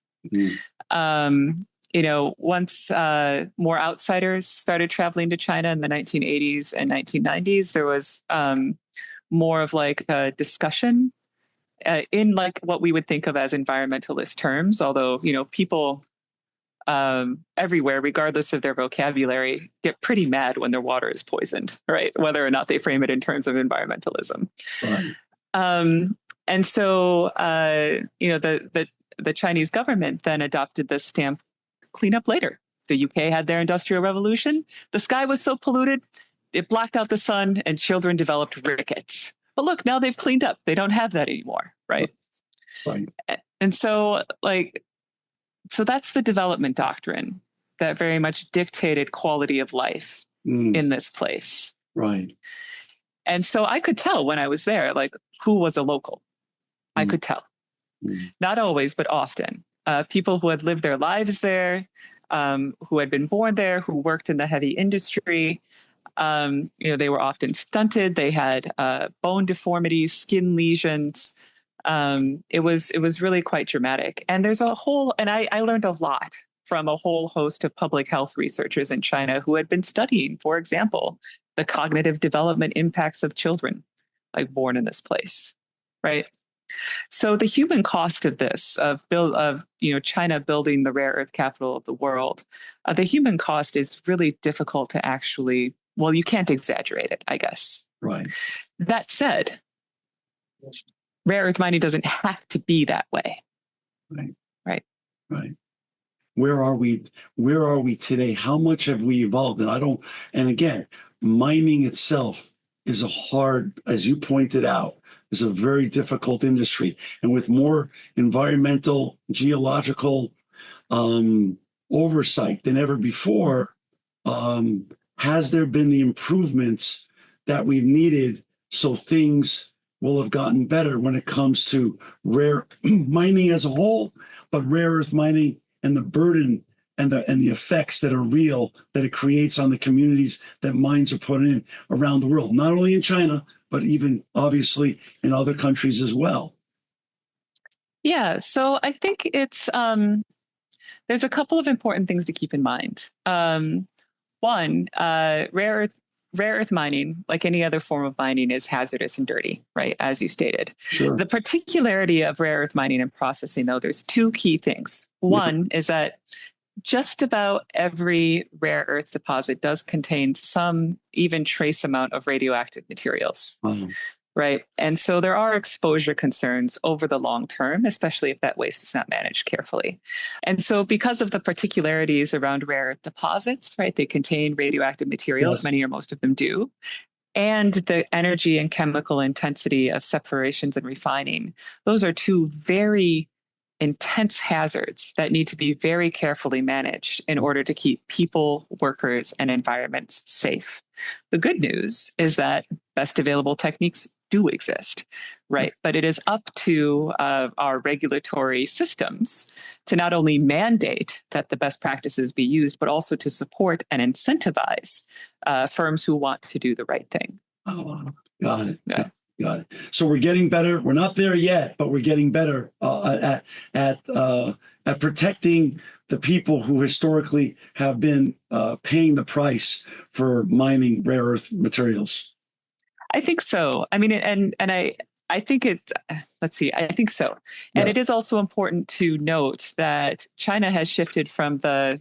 Once more outsiders started traveling to China in the 1980s and 1990s, there was more of like a discussion in like what we would think of as environmentalist terms, although, people everywhere, regardless of their vocabulary, get pretty mad when their water is poisoned, right? Whether or not they frame it in terms of environmentalism. Right. And so, the Chinese government then adopted the stamp clean up later. The UK had their Industrial Revolution. The sky was so polluted, it blacked out the sun and children developed rickets. But look, now they've cleaned up. They don't have that anymore, right? Right. And so, so that's the development doctrine that very much dictated quality of life in this place. Right. And so I could tell when I was there, who was a local. I could tell. Not always, but often. People who had lived their lives there, who had been born there, who worked in the heavy industry. They were often stunted. They had bone deformities, skin lesions. It was really quite dramatic. And there's I learned a lot from a whole host of public health researchers in China who had been studying, for example, the cognitive development impacts of children born in this place, right? So the human cost of this, of China building the rare earth capital of the world, the human cost is really difficult to actually, you can't exaggerate it, I guess. Right. That said, rare earth mining doesn't have to be that way. Right. Right. Right. Where are we today? How much have we evolved? And again, mining itself is a hard, as you pointed out, is a very difficult industry. And with more environmental, geological oversight than ever before, has there been the improvements that we've needed so things will have gotten better when it comes to rare mining as a whole, but rare earth mining and the burden and the effects that are real that it creates on the communities that mines are put in around the world, not only in China, but even obviously in other countries as well. Yeah, so I think it's there's a couple of important things to keep in mind. One, rare earth mining, like any other form of mining, is hazardous and dirty, right? As you stated. Sure. The particularity of rare earth mining and processing, though, there's two key things. One is that just about every rare earth deposit does contain some even trace amount of radioactive materials. Right. And so there are exposure concerns over the long term, especially if that waste is not managed carefully. And so because of the particularities around rare earth deposits, right, they contain radioactive materials, Yes. many or most of them do, and the energy and chemical intensity of separations and refining, those are two very intense hazards that need to be very carefully managed in order to keep people, workers, and environments safe. The good news is that best available techniques do exist, right? But it is up to our regulatory systems to not only mandate that the best practices be used, but also to support and incentivize firms who want to do the right thing. Oh, got it. Yeah. Got it. So we're getting better. We're not there yet, but we're getting better at protecting the people who historically have been paying the price for mining rare earth materials. I think so. I mean, and I think it. Let's see. I think so. And Yes. it is also important to note that China has shifted from the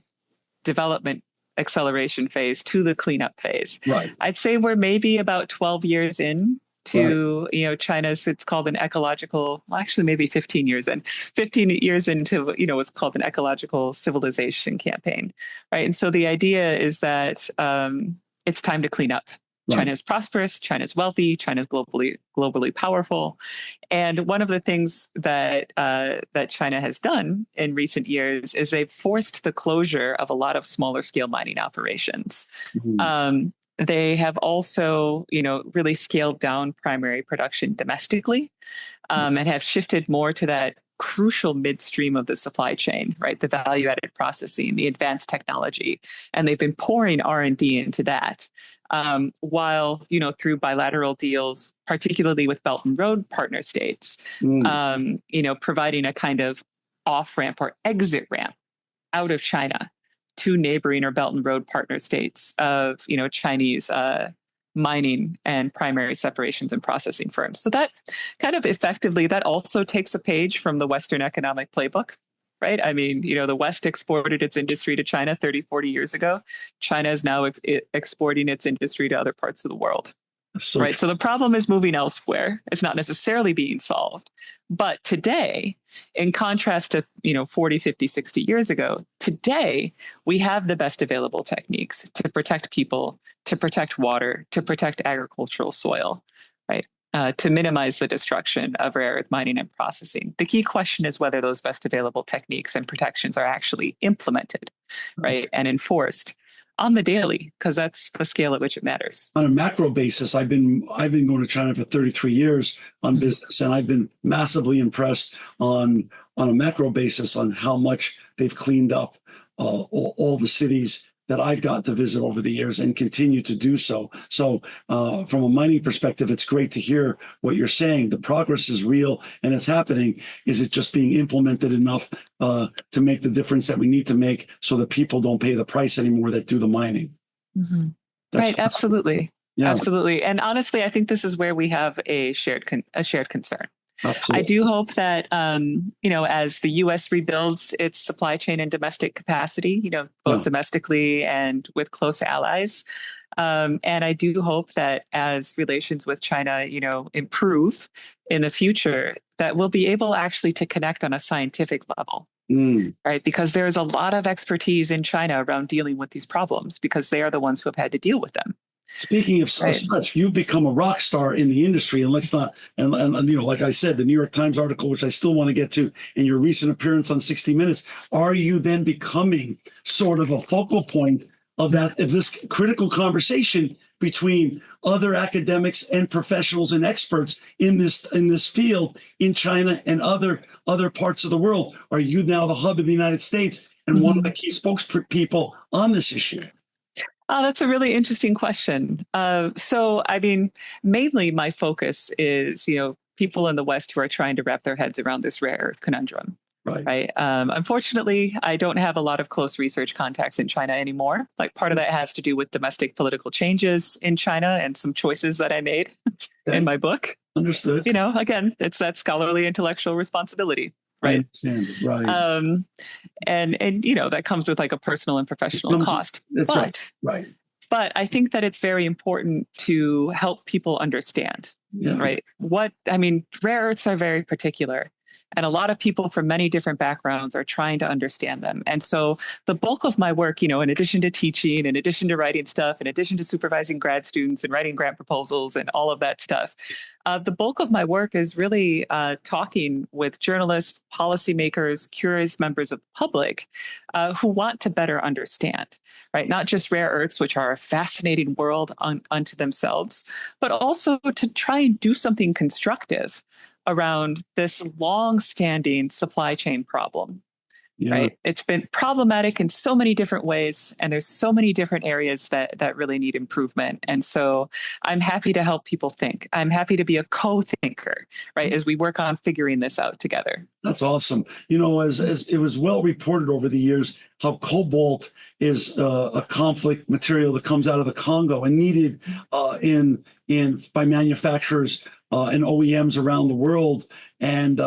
development acceleration phase to the cleanup phase. Right. I'd say we're maybe about 12 years in to, China's, it's called an ecological, well, actually maybe 15 years in, 15 years into, what's called an ecological civilization campaign, right? And so the idea is that it's time to clean up. Right. China is prosperous, China is wealthy, China is globally powerful. And one of the things that that China has done in recent years is they've forced the closure of a lot of smaller scale mining operations. Mhm. They have also, really scaled down primary production domestically, and have shifted more to that crucial midstream of the supply chain, right? The value-added processing, the advanced technology, and they've been pouring R&D into that. While, through bilateral deals, particularly with Belt and Road partner states, providing a kind of off-ramp or exit ramp out of China to neighboring or Belt and Road partner states of, Chinese mining and primary separations and processing firms. So that kind of effectively, that also takes a page from the Western economic playbook, right? I mean, the West exported its industry to China 30, 40 years ago. China is now exporting its industry to other parts of the world. So right. So the problem is moving elsewhere. It's not necessarily being solved. But today, in contrast to, 40, 50, 60 years ago, today we have the best available techniques to protect people, to protect water, to protect agricultural soil, right? To minimize the destruction of rare earth mining and processing. The key question is whether those best available techniques and protections are actually implemented, right, and enforced on the daily, because that's the scale at which it matters. On a macro basis, I've been going to China for 33 years on business, and I've been massively impressed on a macro basis on how much they've cleaned up all the cities that I've got to visit over the years and continue to do so. So from a mining perspective, it's great to hear what you're saying. The progress is real and it's happening. Is it just being implemented enough to make the difference that we need to make so that people don't pay the price anymore that do the mining? Mm-hmm. Right, absolutely. Yeah. Absolutely. And honestly, I think this is where we have a shared concern. Absolutely. I do hope that, as the U.S. rebuilds its supply chain and domestic capacity, both domestically and with close allies. And I do hope that as relations with China, improve in the future, that we'll be able actually to connect on a scientific level. Right. Because there's a lot of expertise in China around dealing with these problems because they are the ones who have had to deal with them. Speaking of Right. such, you've become a rock star in the industry, and let's not, and like I said, the New York Times article, which I still want to get to, and your recent appearance on 60 Minutes, are you then becoming sort of a focal point of this critical conversation between other academics and professionals and experts in this field in China and other parts of the world? Are you now the hub of the United States and one of the key spokespeople on this issue? Oh, that's a really interesting question. So, I mean, mainly my focus is, people in the West who are trying to wrap their heads around this rare earth conundrum. Right. Unfortunately, I don't have a lot of close research contacts in China anymore. Like part of that has to do with domestic political changes in China and some choices that I made in my book. Understood. Again, it's that scholarly intellectual responsibility. Right. I understand it. Right. And that comes with like a personal and professional cost. That's right. But I think that it's very important to help people understand. Yeah. Right. Rare earths are very particular. And a lot of people from many different backgrounds are trying to understand them. And so the bulk of my work, in addition to teaching, in addition to writing stuff, in addition to supervising grad students and writing grant proposals and all of that stuff, the bulk of my work is really talking with journalists, policymakers, curious members of the public who want to better understand, right? Not just rare earths, which are a fascinating world unto themselves, but also to try and do something constructive around this long-standing supply chain problem, right? It's been problematic in so many different ways, and there's so many different areas that really need improvement. And so I'm happy to help people think. I'm happy to be a co-thinker, right, as we work on figuring this out together. That's awesome. As it was well reported over the years, how cobalt is a conflict material that comes out of the Congo and needed by manufacturers and OEMs around the world. And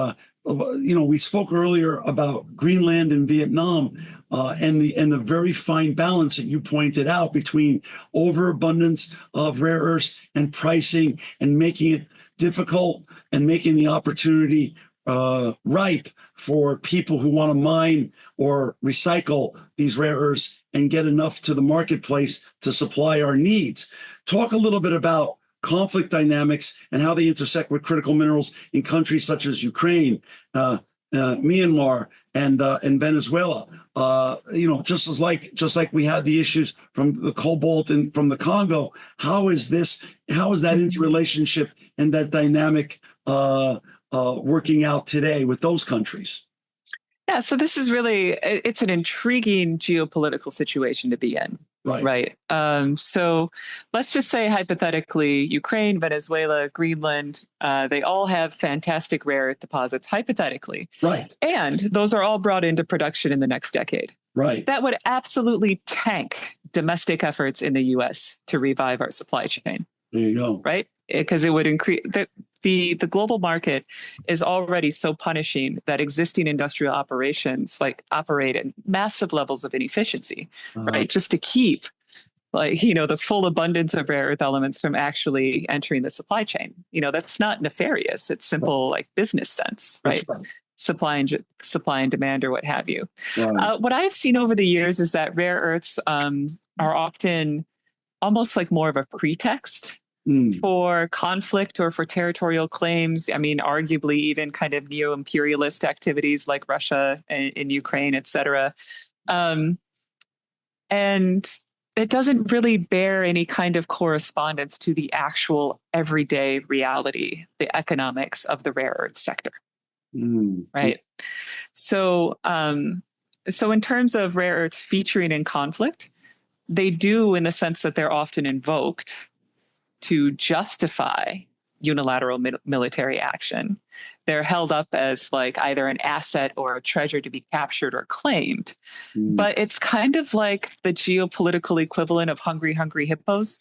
we spoke earlier about Greenland and Vietnam and the very fine balance that you pointed out between overabundance of rare earths and pricing and making it difficult and making the opportunity ripe for people who want to mine or recycle these rare earths and get enough to the marketplace to supply our needs. Talk a little bit about conflict dynamics and how they intersect with critical minerals in countries such as Ukraine, Myanmar, and Venezuela. Just like we had the issues from the cobalt and from the Congo. How is that interrelationship and that dynamic working out today with those countries? Yeah, so this is it's an intriguing geopolitical situation to be in. Right. So let's just say hypothetically, Ukraine, Venezuela, Greenland, they all have fantastic rare earth deposits, hypothetically. Right. And those are all brought into production in the next decade. Right. That would absolutely tank domestic efforts in the U.S. to revive our supply chain. There you go. Right. Because it would increase the global market is already so punishing that existing industrial operations operate at massive levels of inefficiency, right? Just to keep the full abundance of rare earth elements from actually entering the supply chain. That's not nefarious. It's simple business sense, right? Supply and demand or what have you. Right. What I've seen over the years is that rare earths are often almost like more of a pretext for conflict or for territorial claims. Arguably even kind of neo-imperialist activities like Russia in Ukraine, et cetera. And it doesn't really bear any kind of correspondence to the actual everyday reality, the economics of the rare earth sector. Right. So in terms of rare earths featuring in conflict, they do in the sense that they're often invoked to justify unilateral military action. They're held up as either an asset or a treasure to be captured or claimed. But it's kind of like the geopolitical equivalent of hungry hippos.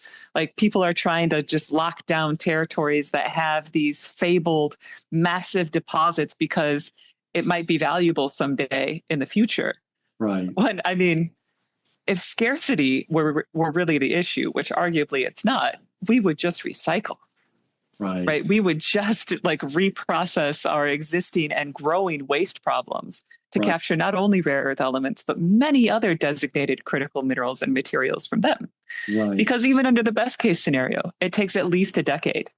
People are trying to just lock down territories that have these fabled massive deposits because it might be valuable someday in the future. Right. When, if scarcity were really the issue, which arguably it's not, we would just recycle, right? We would just like reprocess our existing and growing waste problems to capture not only rare earth elements, but many other designated critical minerals and materials from them. Because even under the best case scenario, it takes at least a decade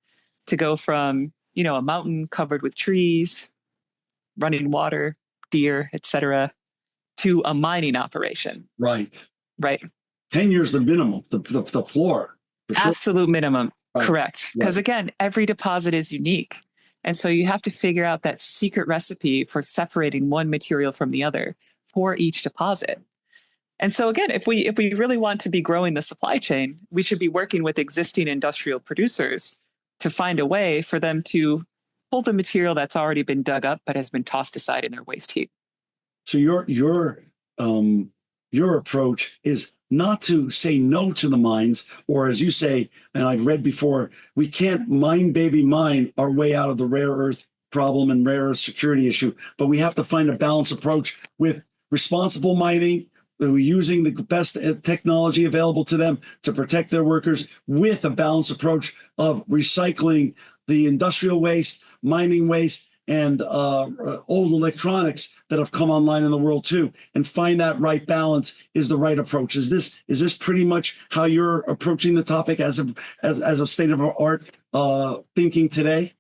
to go from, a mountain covered with trees, running water, deer, etc., to a mining operation. Right. 10 years the minimum, the floor. For sure. Absolute minimum. Correct. Because again, every deposit is unique. And so you have to figure out that secret recipe for separating one material from the other for each deposit. And so again, if we really want to be growing the supply chain, we should be working with existing industrial producers to find a way for them to pull the material that's already been dug up but has been tossed aside in their waste heap. So your approach is not to say no to the mines, or as you say, and I've read before, we can't mine our way out of the rare earth problem and rare earth security issue, but we have to find a balanced approach with responsible mining, using the best technology available to them to protect their workers, with a balanced approach of recycling the industrial waste, mining waste, and old electronics that have come online in the world too, and find that right balance is the right approach. Is this pretty much how you're approaching the topic as a state of art thinking today?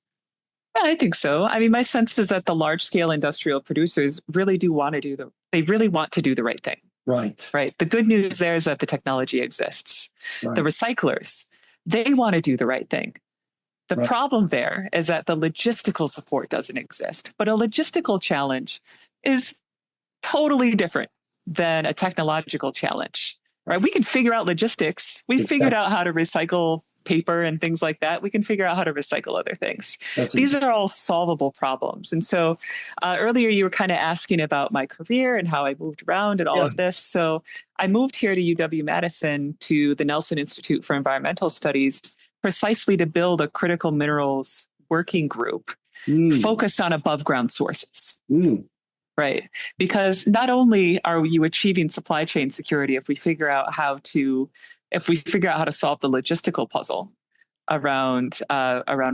Yeah, I think so. I mean, my sense is that the large scale industrial producers really do want to do the right thing. Right. The good news there is that the technology exists. The recyclers, they want to do the right thing. The problem there is that the logistical support doesn't exist. But a logistical challenge is totally different than a technological challenge, right? We can figure out logistics. We figured out how to recycle paper and things like that. We can figure out how to recycle other things. These are all solvable problems. And so earlier you were kind of asking about my career and how I moved around and all of this. So I moved here to UW-Madison to the Nelson Institute for Environmental Studies precisely to build a critical minerals working group focused on above ground sources. Right. Because not only are you achieving supply chain security if we figure out how to solve the logistical puzzle around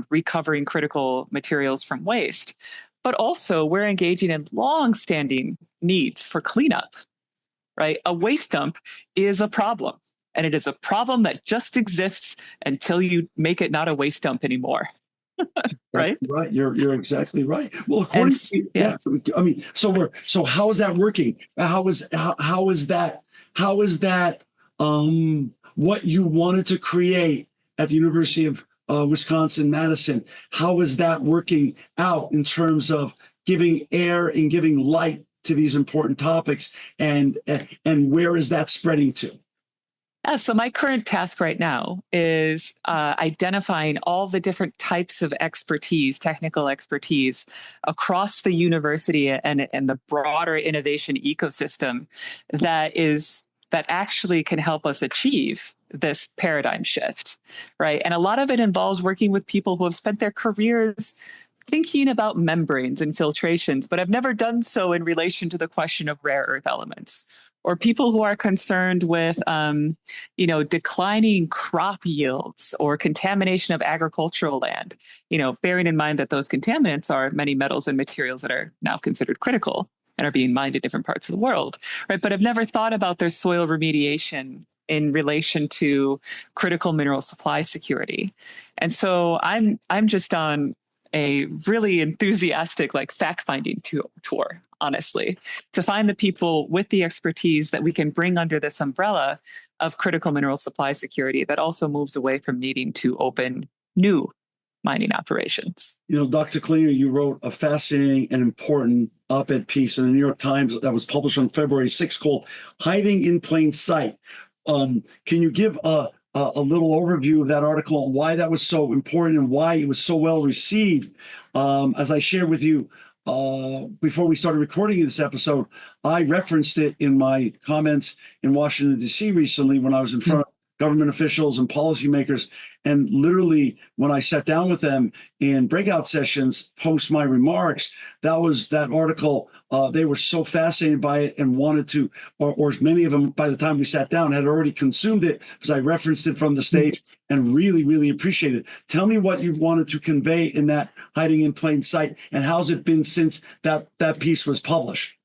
recovering critical materials from waste, but also we're engaging in long-standing needs for cleanup. Right. A waste dump is a problem. And it is a problem that just exists until you make it not a waste dump anymore. Right? Right. You're exactly right. Well, according to I mean, so how is that working? How is that what you wanted to create at the University of Wisconsin-Madison? How is that working out in terms of giving air and giving light to these important topics, and where is that spreading to? Yeah, so my current task right now is identifying all the different types of expertise, technical expertise across the university and the broader innovation ecosystem that actually can help us achieve this paradigm shift, right? And a lot of it involves working with people who have spent their careers thinking about membranes and filtrations, but have never done so in relation to the question of rare earth elements, or people who are concerned with, declining crop yields or contamination of agricultural land, bearing in mind that those contaminants are many metals and materials that are now considered critical and are being mined in different parts of the world, right? But have never thought about their soil remediation in relation to critical mineral supply security. And so I'm just on a really enthusiastic fact-finding tour, honestly, to find the people with the expertise that we can bring under this umbrella of critical mineral supply security that also moves away from needing to open new mining operations. Dr. Klinger, you wrote a fascinating and important op-ed piece in the New York Times that was published on February 6th called Hiding in Plain Sight. Can you give a little overview of that article and why that was so important and why it was so well received? As I shared with you before we started recording this episode, I referenced it in my comments in Washington, D.C. recently when I was in front of government officials and policymakers. And literally, when I sat down with them in breakout sessions post my remarks, that article, they were so fascinated by it and wanted to, or many of them, by the time we sat down, had already consumed it because I referenced it from the stage and really, really appreciate it. Tell me what you've wanted to convey in that Hiding in Plain Sight, and how's it been since that piece was published?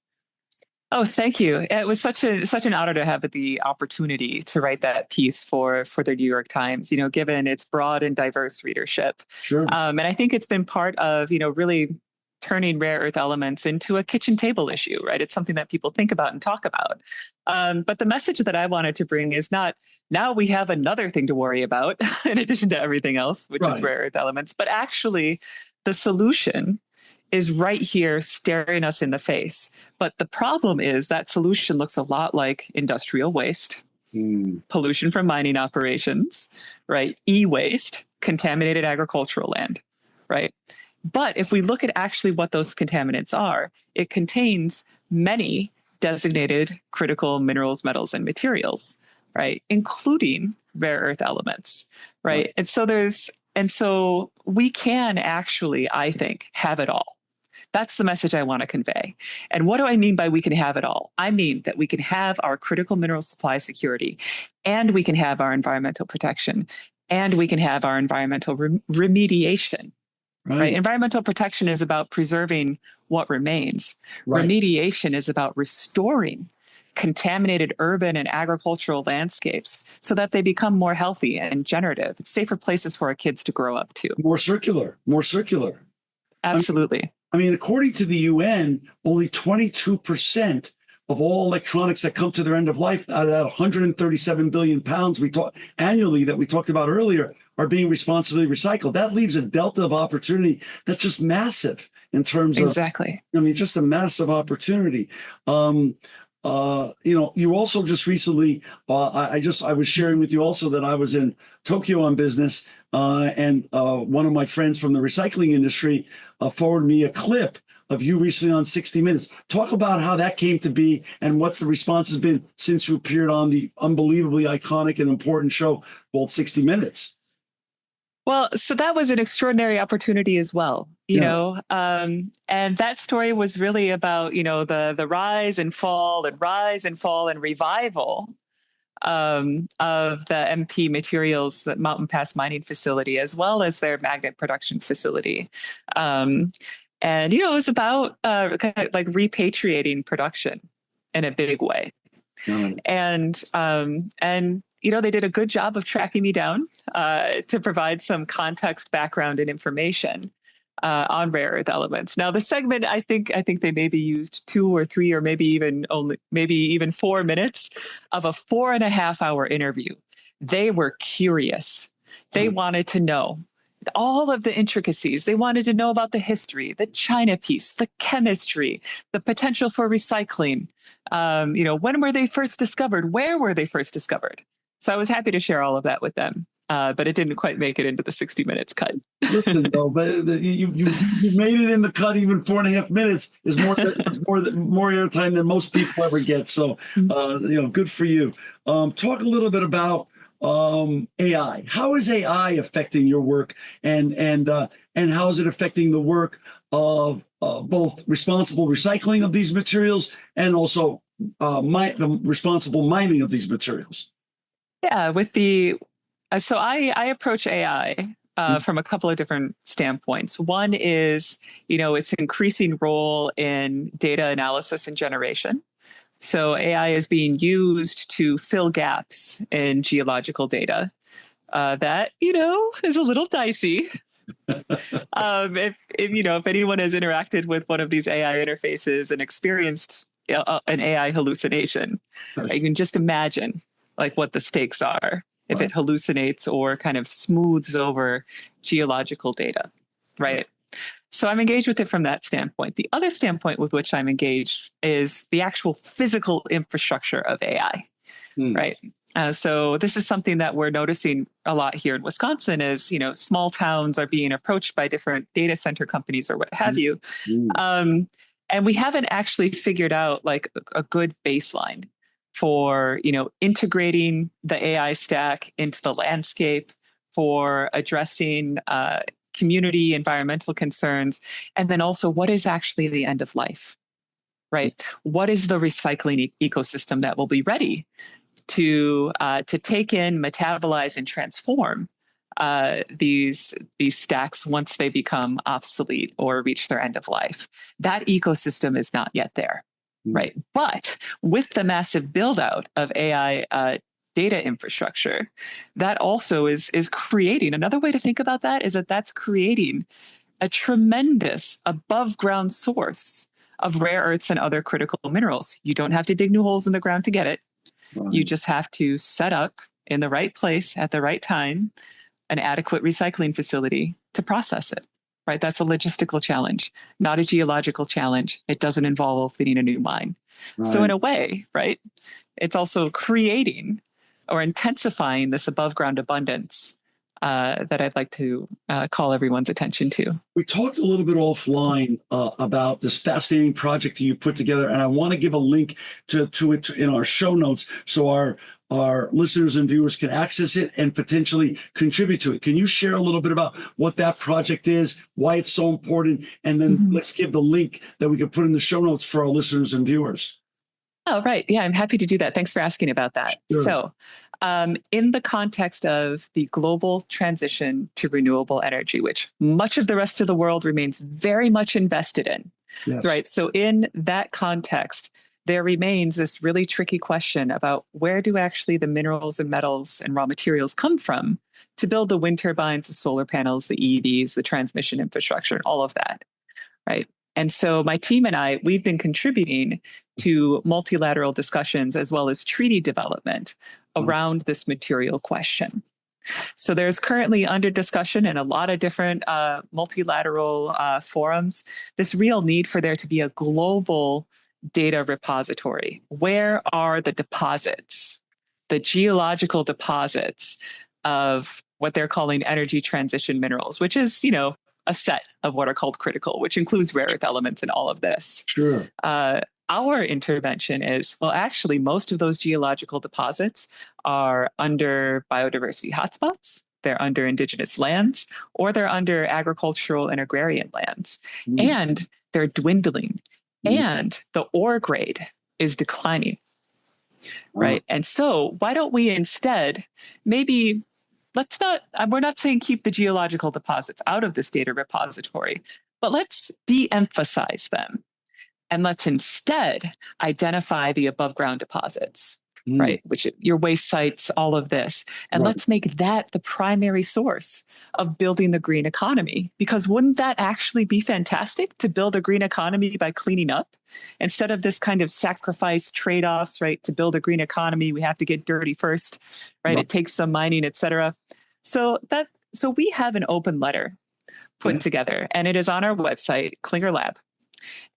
Oh, thank you. It was such an honor to have the opportunity to write that piece for the New York Times, given its broad and diverse readership. Sure. And I think it's been part of, really turning rare earth elements into a kitchen table issue, right? It's something that people think about and talk about. But the message that I wanted to bring is not now we have another thing to worry about in addition to everything else, which is rare earth elements, but actually the solution is right here staring us in the face. But the problem is that solution looks a lot like industrial waste, pollution from mining operations, right? E-waste, contaminated agricultural land, right? But if we look at actually what those contaminants are, it contains many designated critical minerals, metals, and materials, right? Including rare earth elements, right? And so we can actually, I think, have it all. That's the message I want to convey. And what do I mean by we can have it all? I mean that we can have our critical mineral supply security, and we can have our environmental protection, and we can have our environmental remediation. Right. Environmental protection is about preserving what remains. Remediation is about restoring contaminated urban and agricultural landscapes so that they become more healthy and generative. It's safer places for our kids to grow up to. More circular. Absolutely. I mean, according to the UN, only 22% of all electronics that come to their end of life, out of that 137 billion pounds annually that we talked about earlier, are being responsibly recycled. That leaves a delta of opportunity that's just massive in terms of, just a massive opportunity. You also just recently, I was sharing with you also that I was in Tokyo on business, and one of my friends from the recycling industry forwarded me a clip of you recently on 60 Minutes. Talk about how that came to be and what's the response has been since you appeared on the unbelievably iconic and important show called 60 Minutes. Well, so that was an extraordinary opportunity as well, you know, and that story was really about, the rise and fall and revival of the MP Materials, the Mountain Pass mining facility, as well as their magnet production facility. And, it was about kind of like repatriating production in a big way. And they did a good job of tracking me down to provide some context, background, and information on rare earth elements. Now, the segment, I think they maybe used 2 or 3 or maybe even 4 minutes of a 4.5-hour interview. They were curious. They wanted to know all of the intricacies. They wanted to know about the history, the China piece, the chemistry, the potential for recycling. When were they first discovered? Where were they first discovered? So I was happy to share all of that with them. But it didn't quite make it into the 60 Minutes cut. Listen, though, but you made it in the cut. Even 4.5 minutes is more airtime than most people ever get. So, good for you. Talk a little bit about AI. How is AI affecting your work, and how is it affecting the work of both responsible recycling of these materials and also the responsible mining of these materials? Yeah, so I approach AI from a couple of different standpoints. One is, its increasing role in data analysis and generation. So AI is being used to fill gaps in geological data that, is a little dicey. If anyone has interacted with one of these AI interfaces and experienced an AI hallucination, you can just imagine like what the stakes are if it hallucinates or kind of smooths over geological data, right? So I'm engaged with it from that standpoint. The other standpoint with which I'm engaged is the actual physical infrastructure of AI, right? So this is something that we're noticing a lot here in Wisconsin is, small towns are being approached by different data center companies or what have you. And we haven't actually figured out like a good baseline for, integrating the AI stack into the landscape, for addressing community environmental concerns, and then also what is actually the end of life, right? What is the recycling ecosystem that will be ready to take in, metabolize, and transform these stacks once they become obsolete or reach their end of life. That ecosystem is not yet there, right? But with the massive build out of AI data infrastructure, that also is creating, another way to think about that is that that's creating a tremendous above ground source of rare earths and other critical minerals. You don't have to dig new holes in the ground to get it. Right. You just have to set up in the right place at the right time an adequate recycling facility to process it, right? That's a logistical challenge, not a geological challenge. It doesn't involve opening a new mine. Right. So in a way, right, it's also creating or intensifying this above ground abundance that I'd like to call everyone's attention to. We talked a little bit offline about this fascinating project that you put together, and I want to give a link to it in our show notes so our listeners and viewers can access it and potentially contribute to it. Can you share a little bit about what that project is, why it's so important, and then let's give the link that we can put in the show notes for our listeners and viewers. Oh, right. Yeah, I'm happy to do that. Thanks for asking about that. Sure. So, in the context of the global transition to renewable energy, which much of the rest of the world remains very much invested in, Yes. right? So in that context, there remains this really tricky question about where do actually the minerals and metals and raw materials come from to build the wind turbines, the solar panels, the EVs, the transmission infrastructure, and all of that, right? And so my team and I, we've been contributing to multilateral discussions as well as treaty development around this material question. So there's currently under discussion in a lot of different multilateral forums, this real need for there to be a global data repository. Where are the deposits, the geological deposits of what they're calling energy transition minerals, which is, a set of what are called critical, which includes rare earth elements and all of this. Sure. Our intervention is, well, actually, most of those geological deposits are under biodiversity hotspots, they're under indigenous lands, or they're under agricultural and agrarian lands. And they're dwindling. And the ore grade is declining, right? And so why don't we instead maybe we're not saying keep the geological deposits out of this data repository, but let's de-emphasize them. And let's instead identify the above ground deposits, right? Which your waste sites, all of this. And let's make that the primary source of building the green economy. Because wouldn't that actually be fantastic to build a green economy by cleaning up? Instead of this kind of sacrifice trade-offs, right? To build a green economy, we have to get dirty first, right? It takes some mining, et cetera. So we have an open letter put together, and it is on our website, Klinger Lab.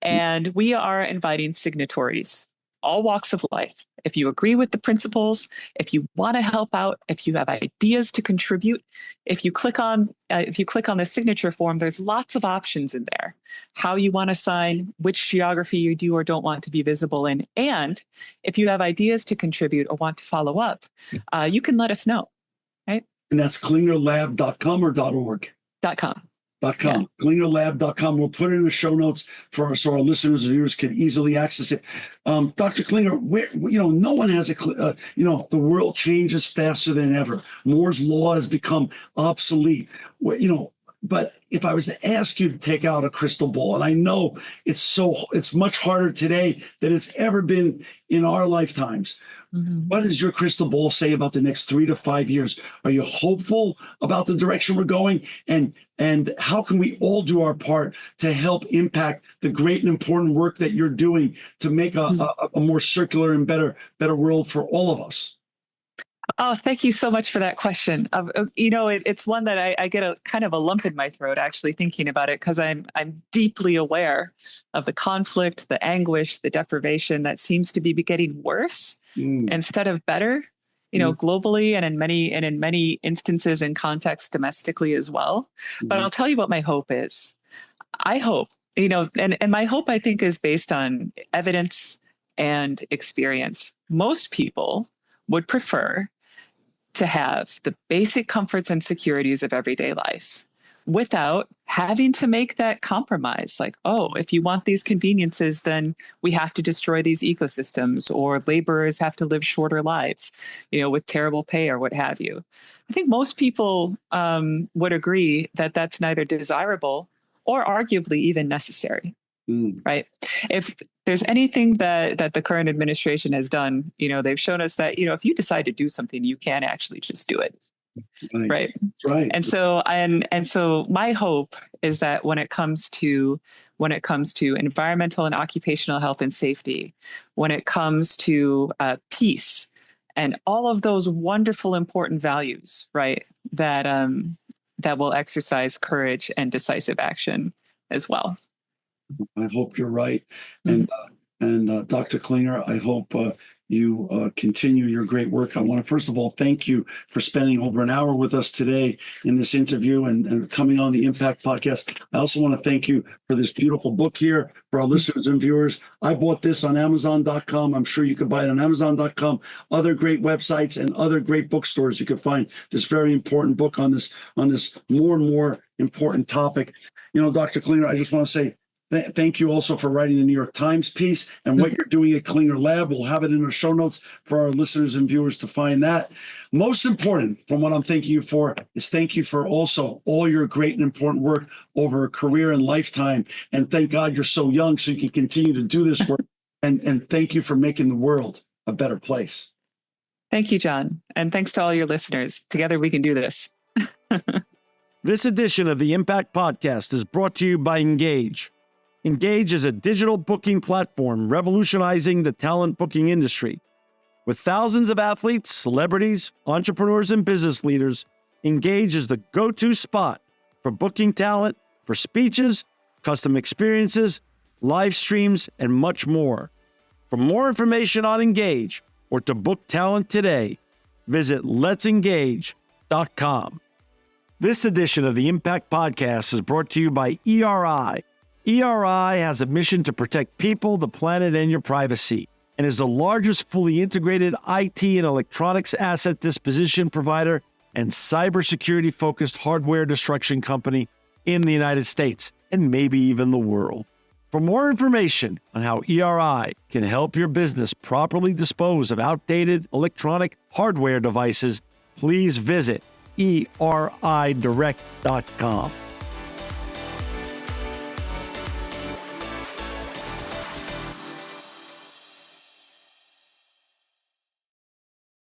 And we are inviting signatories, all walks of life. If you agree with the principles, if you want to help out, if you have ideas to contribute, if you click on the signature form, there's lots of options in there. How you want to sign, which geography you do or don't want to be visible in. And if you have ideas to contribute or want to follow up, you can let us know, right? And that's klingerlab.com or .org? .com. .com, klingerlab.com. We'll put it in the show notes so our listeners and viewers can easily access it. Dr. Klinger, no one has the world changes faster than ever. Moore's law has become obsolete. But if I was to ask you to take out a crystal ball, and I know it's much harder today than it's ever been in our lifetimes. What does your crystal ball say about the next 3 to 5 years? Are you hopeful about the direction we're going? And how can we all do our part to help impact the great and important work that you're doing to make a more circular and better world for all of us? Oh, thank you so much for that question. It's one that I get a kind of a lump in my throat actually thinking about it, because I'm deeply aware of the conflict, the anguish, the deprivation that seems to be getting worse instead of better, globally and in many instances and contexts domestically as well. But I'll tell you what my hope is. I hope, and my hope, I think, is based on evidence and experience. Most people would prefer to have the basic comforts and securities of everyday life without having to make that compromise. Like, oh, if you want these conveniences, then we have to destroy these ecosystems, or laborers have to live shorter lives, with terrible pay or what have you. I think most people would agree that that's neither desirable or arguably even necessary. Right. If there's anything that the current administration has done, they've shown us that, if you decide to do something, you can actually just do it. Right. Right. And so my hope is that when it comes to environmental and occupational health and safety, when it comes to peace and all of those wonderful, important values, right, that will exercise courage and decisive action as well. I hope you're right. And Dr. Klinger, I hope you continue your great work. I want to, first of all, thank you for spending over an hour with us today in this interview and coming on the Impact Podcast. I also want to thank you for this beautiful book here for our listeners and viewers. I bought this on Amazon.com. I'm sure you could buy it on Amazon.com, other great websites and other great bookstores. You can find this very important book on this more and more important topic. Dr. Klinger, I just want to say, thank you also for writing the New York Times piece and what you're doing at Klinger Lab. We'll have it in our show notes for our listeners and viewers to find that. Most important from what I'm thanking you for is thank you for also all your great and important work over a career and lifetime. And thank God you're so young so you can continue to do this work. And thank you for making the world a better place. Thank you, John. And thanks to all your listeners. Together we can do this. This edition of the Impact Podcast is brought to you by Engage. Engage is a digital booking platform revolutionizing the talent booking industry. With thousands of athletes, celebrities, entrepreneurs, and business leaders, Engage is the go-to spot for booking talent, for speeches, custom experiences, live streams, and much more. For more information on Engage or to book talent today, visit letsengage.com. This edition of the Impact Podcast is brought to you by ERI. ERI has a mission to protect people, the planet, and your privacy, and is the largest fully integrated IT and electronics asset disposition provider and cybersecurity-focused hardware destruction company in the United States, and maybe even the world. For more information on how ERI can help your business properly dispose of outdated electronic hardware devices, please visit eridirect.com.